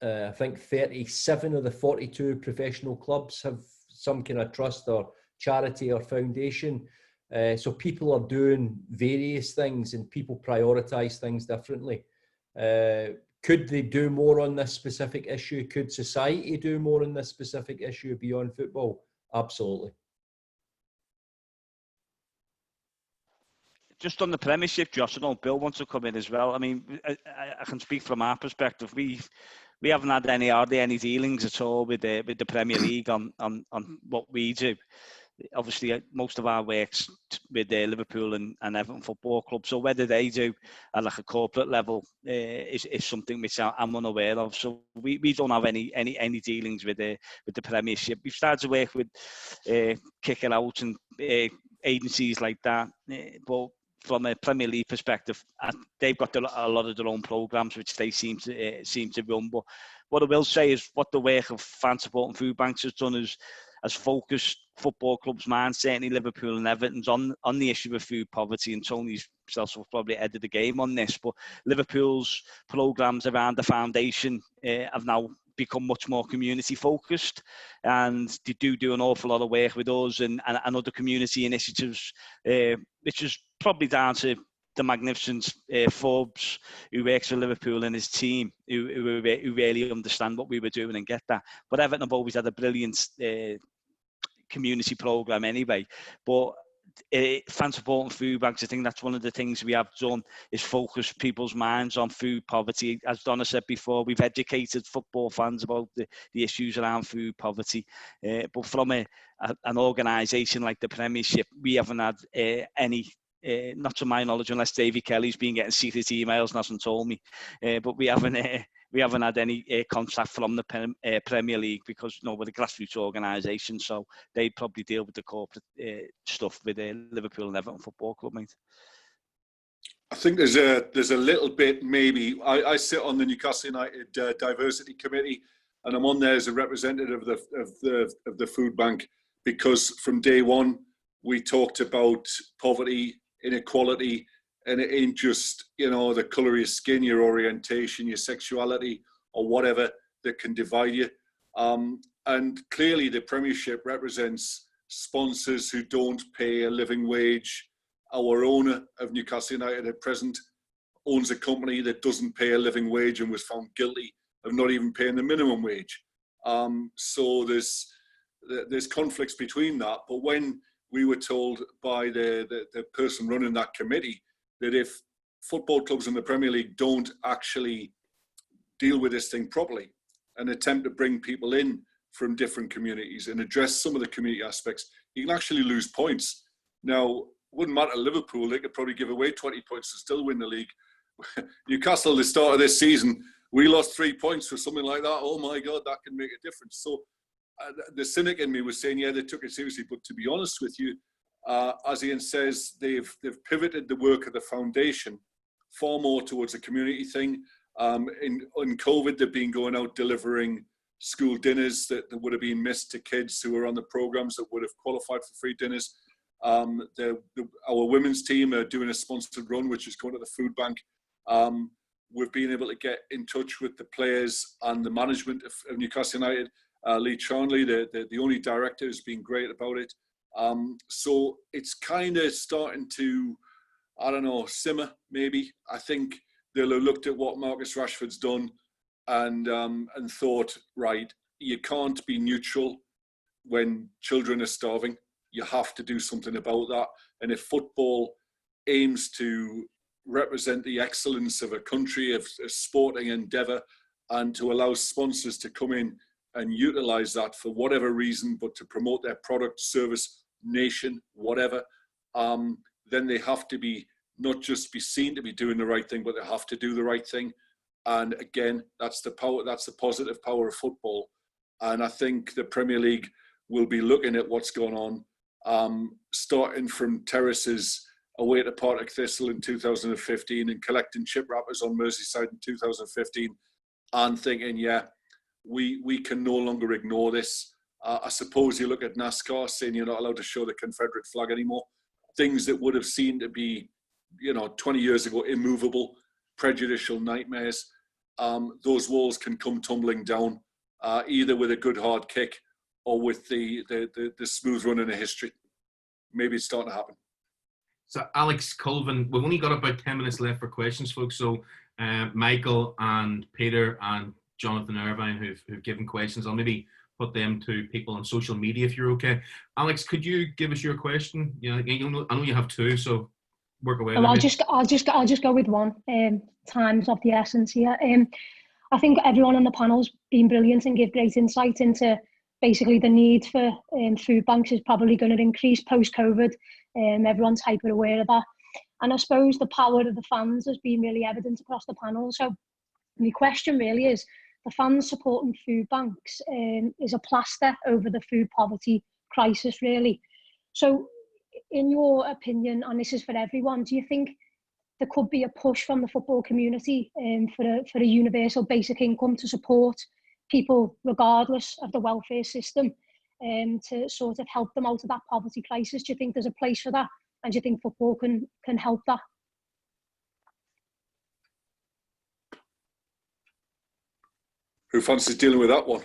I think 37 of the 42 professional clubs have some kind of trust or charity or foundation. So people are doing various things, and people prioritise things differently. Could they do more on this specific issue? Could society do more on this specific issue beyond football? Absolutely. Just on the Premiership, Josh, I know Bill wants to come in as well. I mean, I can speak from our perspective. We haven't had any dealings at all with the Premier League on what we do. Obviously, most of our work's with Liverpool and Everton Football Club. So whether they do at like a corporate level is something which I'm unaware of. So we don't have any dealings with the Premiership. We've started to work with Kick It Out and agencies like that, but from a Premier League perspective, they've got a lot of their own programs which they seem to run. But what I will say is, what the work of fan support and food banks has done is has focused football clubs' minds, certainly Liverpool and Everton's, on the issue of food poverty. And Tony's himself will probably ahead of the game on this. But Liverpool's programmes around the foundation have now become much more community focused, and they do an awful lot of work with us and other community initiatives, which is probably down to the magnificent Forbes, who works for Liverpool, and his team, who really understand what we were doing and get that. But Everton have always had a brilliant community programme anyway. But fan support and food banks, I think that's one of the things we have done, is focus people's minds on food poverty. As Donna said before, we've educated football fans about the issues around food poverty. But from an organisation like the Premiership, we haven't had any, not to my knowledge, unless Davy Kelly's been getting secret emails and hasn't told me, but we haven't had any contact from the Premier League, because, you know, we're a grassroots organisation, so they probably deal with the corporate stuff with Liverpool and Everton Football Club, mate. I think there's a little bit, maybe. I sit on the Newcastle United Diversity Committee, and I'm on there as a representative of the food bank, because from day one we talked about poverty, inequality, and it ain't just, you know, the colour of your skin, your orientation, your sexuality, or whatever that can divide you. And clearly the Premiership represents sponsors who don't pay a living wage. Our owner of Newcastle United at present owns a company that doesn't pay a living wage and was found guilty of not even paying the minimum wage. So there's conflicts between that. But when we were told by the person running that committee that if football clubs in the Premier League don't actually deal with this thing properly and attempt to bring people in from different communities and address some of the community aspects, you can actually lose points. Now, it wouldn't matter to Liverpool, they could probably give away 20 points to still win the league. Newcastle, the start of this season, we lost 3 points for something like that. Oh my God, that can make a difference. So the cynic in me was saying, yeah, they took it seriously. But to be honest with you, as Ian says, they've pivoted the work of the foundation far more towards a community thing. In COVID, they've been going out delivering school dinners that would have been missed to kids who were on the programs that would have qualified for free dinners. Our women's team are doing a sponsored run, which is going to the food bank. We've been able to get in touch with the players and the management of Newcastle United. Lee Charnley, the only director, has been great about it. So it's kind of starting to, I don't know, simmer maybe. I think they'll have looked at what Marcus Rashford's done and thought, right, you can't be neutral when children are starving. You have to do something about that. And if football aims to represent the excellence of a country, of a sporting endeavour, and to allow sponsors to come in and utilise that for whatever reason, but to promote their product, service nation, whatever, then they have to be not just be seen to be doing the right thing, but they have to do the right thing. And again, that's the power, that's the positive power of football. And I think the Premier League will be looking at what's going on, starting from terraces away to Partick Thistle in 2015 and collecting chip wrappers on Merseyside in 2015 and thinking, yeah, we can no longer ignore this. I suppose you look at NASCAR saying you're not allowed to show the Confederate flag anymore. Things that would have seemed to be, 20 years ago, immovable, prejudicial nightmares. Those walls can come tumbling down, either with a good hard kick or with the smooth run in a history. Maybe it's starting to happen. So Alex Colvin, we've only got about 10 minutes left for questions, folks. So Michael and Peter and Jonathan Irvine who've given questions, I'll maybe put them to people on social media if you're okay. Alex, could you give us your question? I know you have two, so work away. No, I'll just go with one. Time's of the essence here. I think everyone on the panel's been brilliant and give great insight into basically the need for food banks is probably going to increase post-COVID. Everyone's hyper aware of that. And I suppose the power of the fans has been really evident across the panel. So my question really is, the fans supporting food banks is a plaster over the food poverty crisis, really. So in your opinion, and this is for everyone, do you think there could be a push from the football community for a universal basic income to support people regardless of the welfare system to sort of help them out of that poverty crisis? Do you think there's a place for that? And do you think football can help that? Who fancies dealing with that one?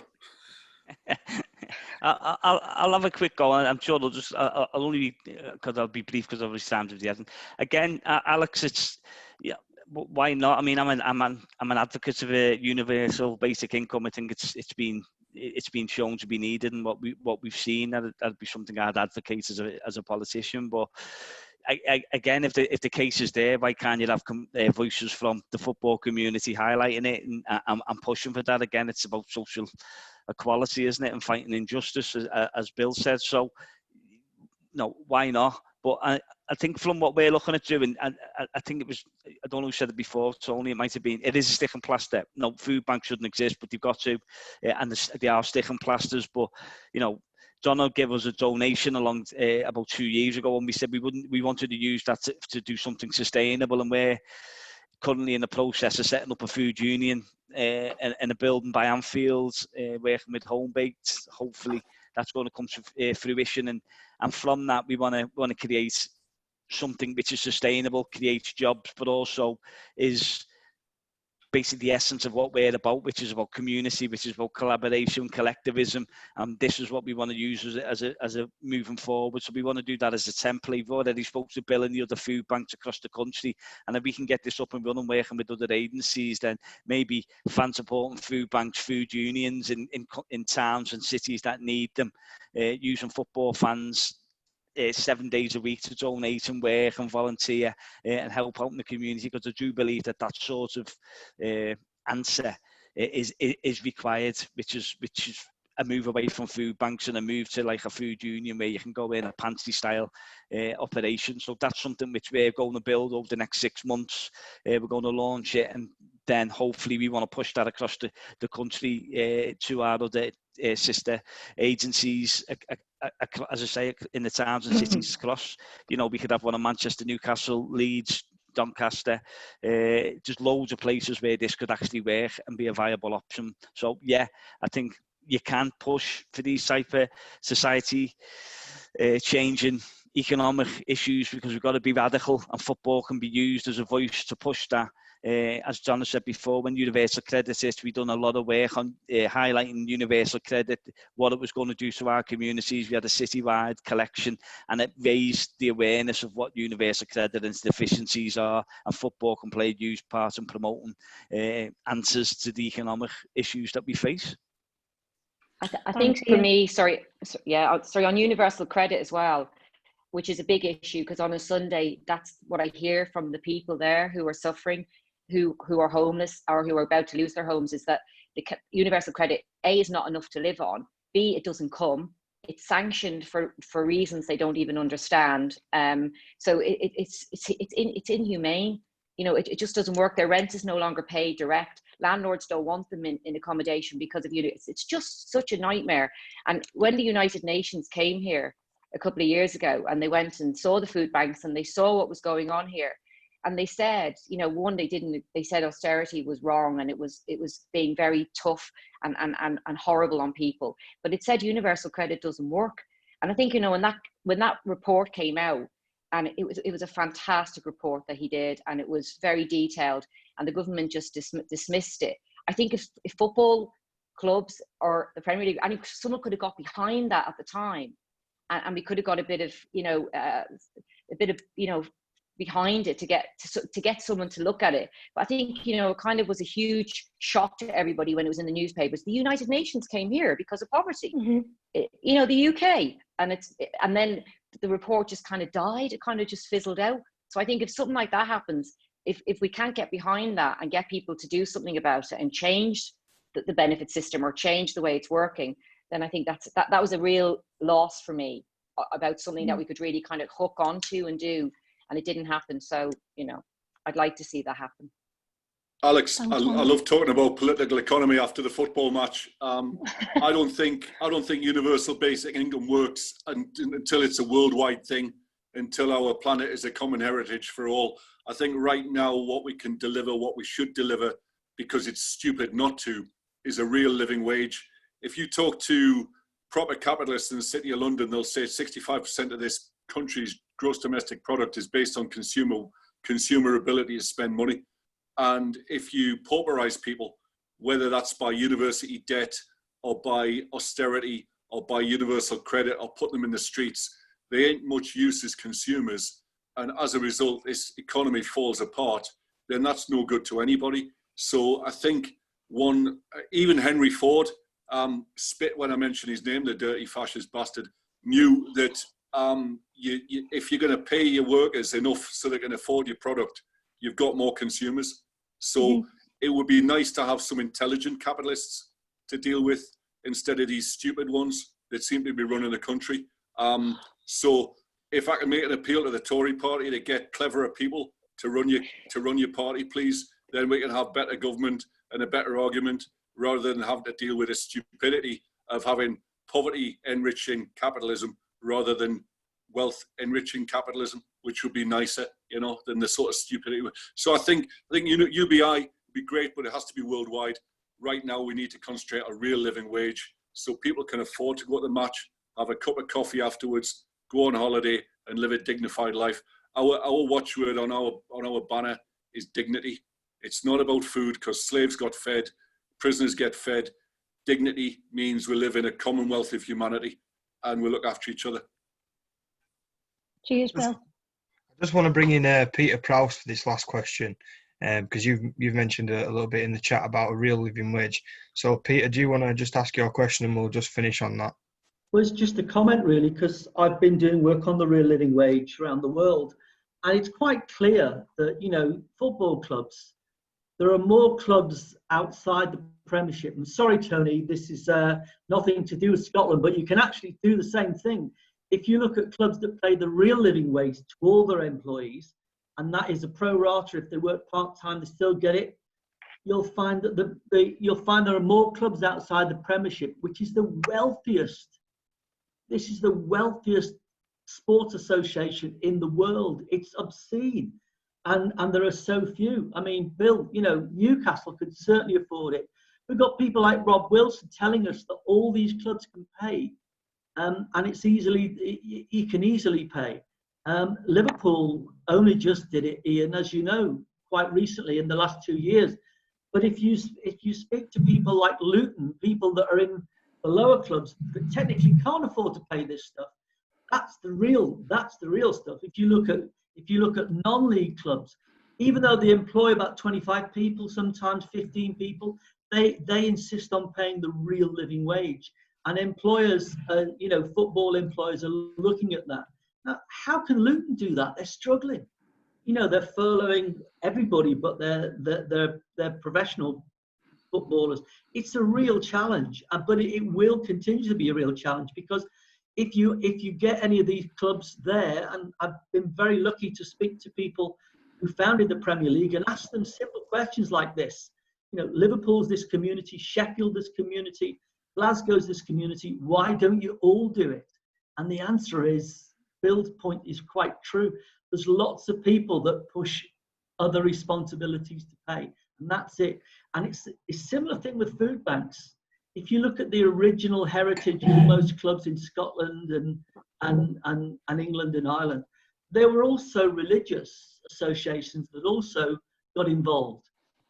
I'll have a quick go. I'm sure I'll only because I'll be brief because obviously Sam's of the essence. Again, Alex, it's why not? I mean, I'm an advocate of a universal basic income. I think it's been shown to be needed, and what we've seen that'd be something I'd advocate as a politician. But again, if the case is there, why can't you have voices from the football community highlighting it and pushing for that? Again, it's about social equality, isn't it, and fighting injustice, as Bill said. So, no, why not? But I think from what we're looking at doing, and I think it was, I don't know who said it before, Tony, it might have been, it is a stick and plaster. No, food banks shouldn't exist, but they've got to, and they are stick and plasters. But, Donna gave us a donation along about 2 years ago, and we said we wanted to use that to do something sustainable, and we're currently in the process of setting up a food union in a building by Anfield, working with Home Baked. Hopefully that's going to come to fruition, and from that we want to create something which is sustainable, creates jobs, but also is basically the essence of what we're about, which is about community, which is about collaboration, collectivism, and this is what we want to use as a moving forward. So we want to do that as a template. We've already spoke to Bill and the other food banks across the country, and if we can get this up and running, working with other agencies, then maybe fan supporting food banks, food unions in towns and cities that need them, using football fans 7 days a week to donate and work and volunteer and help out in the community, because I do believe that sort of answer is required, which is a move away from food banks and a move to like a food union where you can go in a pantry style operation. So that's something which we're going to build over the next 6 months. We're going to launch it, and then hopefully we want to push that across the country to our other sister agencies, as I say, in the towns and cities across. We could have one in Manchester, Newcastle, Leeds, Doncaster, just loads of places where this could actually work and be a viable option. So yeah, I think you can push for these type of society changing economic issues, because we've got to be radical, and football can be used as a voice to push that. As Donna said before, when Universal Credit hit, we've done a lot of work on highlighting Universal Credit, what it was going to do to our communities. We had a citywide collection, and it raised the awareness of what Universal Credit and its deficiencies are, and football can play a huge part in promoting answers to the economic issues that we face. I think for me, on Universal Credit as well, which is a big issue, because on a Sunday, that's what I hear from the people there who are suffering, who are homeless or who are about to lose their homes, is that the Universal Credit, A, is not enough to live on, B, it doesn't come it's sanctioned for reasons they don't even understand. So it's inhumane. You know, it just doesn't work. Their rent is no longer paid direct. Landlords don't want them in accommodation because of units. It's just such a nightmare. And when the United Nations came here a couple of years ago, and they went and saw the food banks and they saw what was going on here, and they said, you know, they said austerity was wrong and it was being very tough and horrible on people. But it said universal credit doesn't work. And I think, you know, when that report came out, and it was a fantastic report that he did, and it was very detailed, and the government just dismissed it. I think if football clubs or the Premier League, and someone could have got behind that at the time, and we could have got a bit of behind it to get someone to look at it. But I think, you know, it kind of was a huge shock to everybody when it was in the newspapers. The United Nations came here because of poverty. You know, the UK, and then the report just kind of died. It kind of just fizzled out. So I think if something like that happens, if we can't get behind that and get people to do something about it and change the benefit system or change the way it's working, then I think that was a real loss for me about something that we could really kind of hook onto and do, and it didn't happen. So, you know, I'd like to see that happen. Alex, I love talking about political economy after the football match. I don't think universal basic income works until it's a worldwide thing, until our planet is a common heritage for all. I think right now what we can deliver, what we should deliver, because it's stupid not to, is a real living wage. If you talk to proper capitalists in the City of London, they'll say 65% of this country's gross domestic product is based on consumer ability to spend money. And if you pauperize people, whether that's by university debt or by austerity or by universal credit or put them in the streets, they ain't much use as consumers. And as a result, this economy falls apart, then that's no good to anybody. So I think even Henry Ford spit when I mentioned his name, the dirty fascist bastard, knew that if you're going to pay your workers enough so they can afford your product, you've got more consumers. So it would be nice to have some intelligent capitalists to deal with instead of these stupid ones that seem to be running the country. So if I can make an appeal to the Tory party to get cleverer people to run your party, please, then we can have better government and a better argument rather than having to deal with the stupidity of having poverty enriching capitalism rather than wealth enriching capitalism, which would be nicer, you know, than the sort of stupidity. So I think UBI would be great, but it has to be worldwide. Right now, we need to concentrate on a real living wage so people can afford to go to the match, have a cup of coffee afterwards, go on holiday, and live a dignified life. Our watchword on our banner is dignity. It's not about food, because slaves got fed, prisoners get fed. Dignity means we live in a commonwealth of humanity and we look after each other. Cheers, Bill. I just want to bring in Peter Prowse for this last question, because you've mentioned a little bit in the chat about a real living wage. So, Peter, do you want to just ask your question and we'll just finish on that? Well, it's just a comment, really, because I've been doing work on the real living wage around the world, and it's quite clear that, you know, football clubs, there are more clubs outside the Premiership. And sorry, Tony, this is nothing to do with Scotland, but you can actually do the same thing. If you look at clubs that pay the real living wage to all their employees, and that is a pro rata, if they work part-time, they still get it, you'll find that you'll find there are more clubs outside the Premiership, which is the wealthiest. This is the wealthiest sports association in the world. It's obscene. And there are so few. I mean, Bill, you know, Newcastle could certainly afford it. We've got people like Rob Wilson telling us that all these clubs can pay, and he can easily pay. Liverpool only just did it, Ian, as you know, quite recently in the last 2 years. But if you speak to people like Luton, people that are in the lower clubs that technically can't afford to pay this stuff, that's the real stuff. If you look at non-league clubs, even though they employ about 25 people, sometimes 15 people, they insist on paying the real living wage. And employers, football employers are looking at that. Now, how can Luton do that? They're struggling. You know, they're furloughing everybody, but they're professional footballers. It's a real challenge, but it will continue to be a real challenge, because if you get any of these clubs there, and I've been very lucky to speak to people who founded the Premier League and ask them simple questions like this. You know, Liverpool's this community, Sheffield this community, Glasgow's this community. Why don't you all do it? And the answer is, Bill's point is quite true. There's lots of people that push other responsibilities to pay, and that's it. And it's a similar thing with food banks. If you look at the original heritage of most clubs in Scotland and England and Ireland, there were also religious associations that also got involved,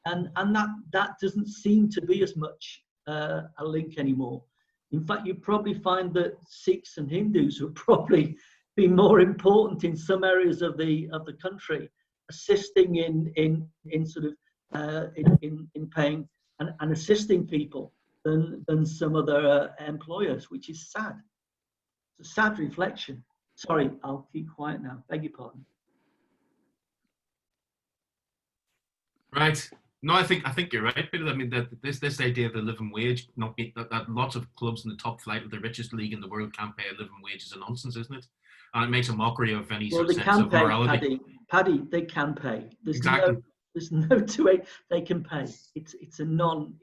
and that doesn't seem to be as much a link anymore. In fact, you probably find that Sikhs and Hindus would probably be more important in some areas of the country, assisting in paying and assisting people than some other employers, which is sad. It's a sad reflection. Sorry, I'll keep quiet now. Beg your pardon. Right. No, I think you're right, Peter. I mean, that this idea of the living wage, that lots of clubs in the top flight of the richest league in the world can't pay a living wage is a nonsense, isn't it? And it makes a mockery of any sort of sense of morality. Paddy, they can pay. There's exactly. There's no two way they can pay. It's a non-issue.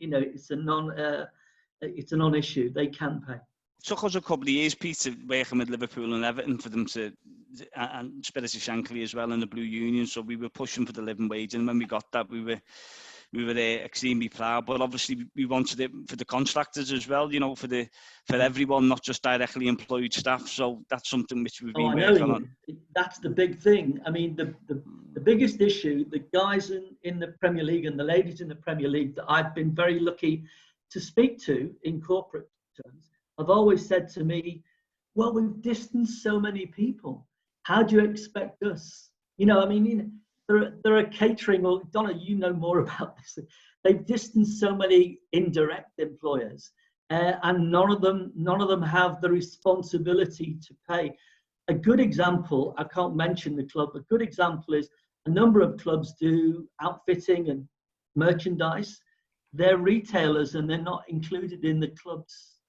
They can pay. It took us a couple of years, Peter, working with Liverpool and Everton for them to, and Spirits of Shankly as well in the Blue Union. So we were pushing for the living wage, and when we got that, we were extremely proud. But obviously, we wanted it for the contractors as well. You know, for everyone, not just directly employed staff. So that's something which we've been working on. That's the big thing. I mean, the biggest issue, the guys in the Premier League and the ladies in the Premier League that I've been very lucky to speak to in corporate terms, have always said to me, well, we've distanced so many people. How do you expect us? You know, I mean, there are catering, or Donna, you know more about this. They've distanced so many indirect employers, and none of them have the responsibility to pay. A good example, I can't mention the club, a good example is a number of clubs do outfitting and merchandise. They're retailers and they're not included in the club's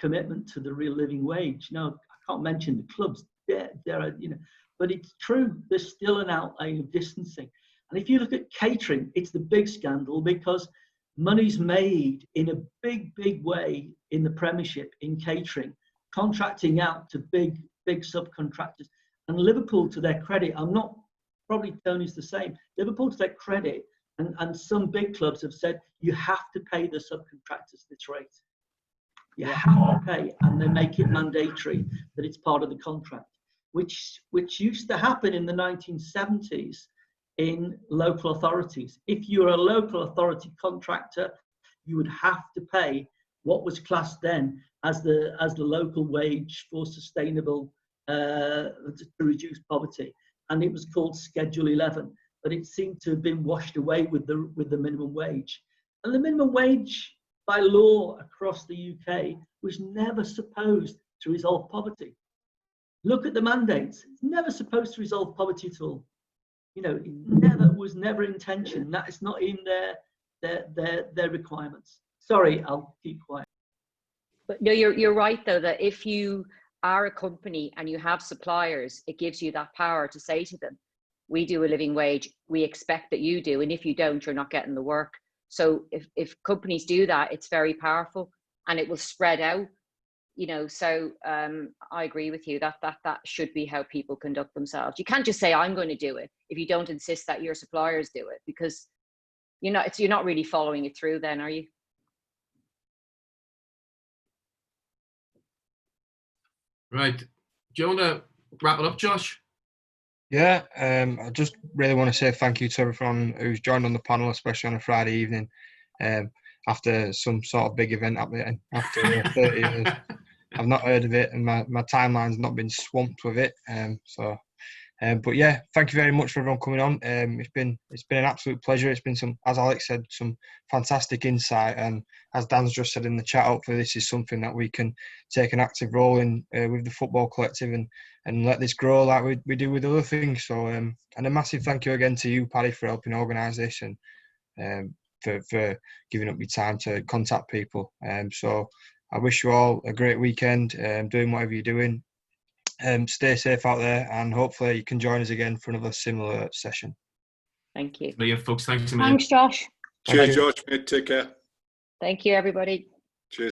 commitment to the real living wage. No, I can't mention the clubs. There are, you know, but it's true. There's still an outlay of distancing. And if you look at catering, it's the big scandal because money's made in a big way in the Premiership in catering, contracting out to big subcontractors. And Liverpool, to their credit, probably Tony's the same. Liverpool, to their credit, and some big clubs have said you have to pay the subcontractors this rate. You have to pay, and they make it mandatory that it's part of the contract, which used to happen in the 1970s in local authorities. If you're a local authority contractor, you would have to pay what was classed then as the local wage for sustainable to reduce poverty, and it was called Schedule 11. But it seemed to have been washed away with the minimum wage, and the minimum wage by law across the UK was never supposed to resolve poverty. Look at the mandates. It's never supposed to resolve poverty at all. You know, it was never intention. That is not in their requirements. Sorry, I'll keep quiet. But no, you're right though, that if you are a company and you have suppliers, it gives you that power to say to them, we do a living wage, we expect that you do, and if you don't, you're not getting the work. So if companies do that, it's very powerful and it will spread out, you know. So I agree with you that should be how people conduct themselves. You can't just say, I'm going to do it, if you don't insist that your suppliers do it, because you're not really following it through then, are you? Right. Do you want to wrap it up, Josh? Yeah, I just really want to say thank you to everyone who's joined on the panel, especially on a Friday evening, after some sort of big event happening after 30 years. I've not heard of it, and my timeline's not been swamped with it. But yeah, thank you very much for everyone coming on. It's been an absolute pleasure. It's been some, as Alex said, some fantastic insight, and as Dan's just said in the chat, hopefully this is something that we can take an active role in with the football collective and let this grow like we do with other things. So and a massive thank you again to you, Paddy, for helping organise this and for giving up your time to contact people. So I wish you all a great weekend, doing whatever you're doing. Stay safe out there, and hopefully you can join us again for another similar session. Thank you. Brilliant, folks. Thanks a million. Thanks, Josh. Cheers, Josh, mate. Take care. Thank you, everybody.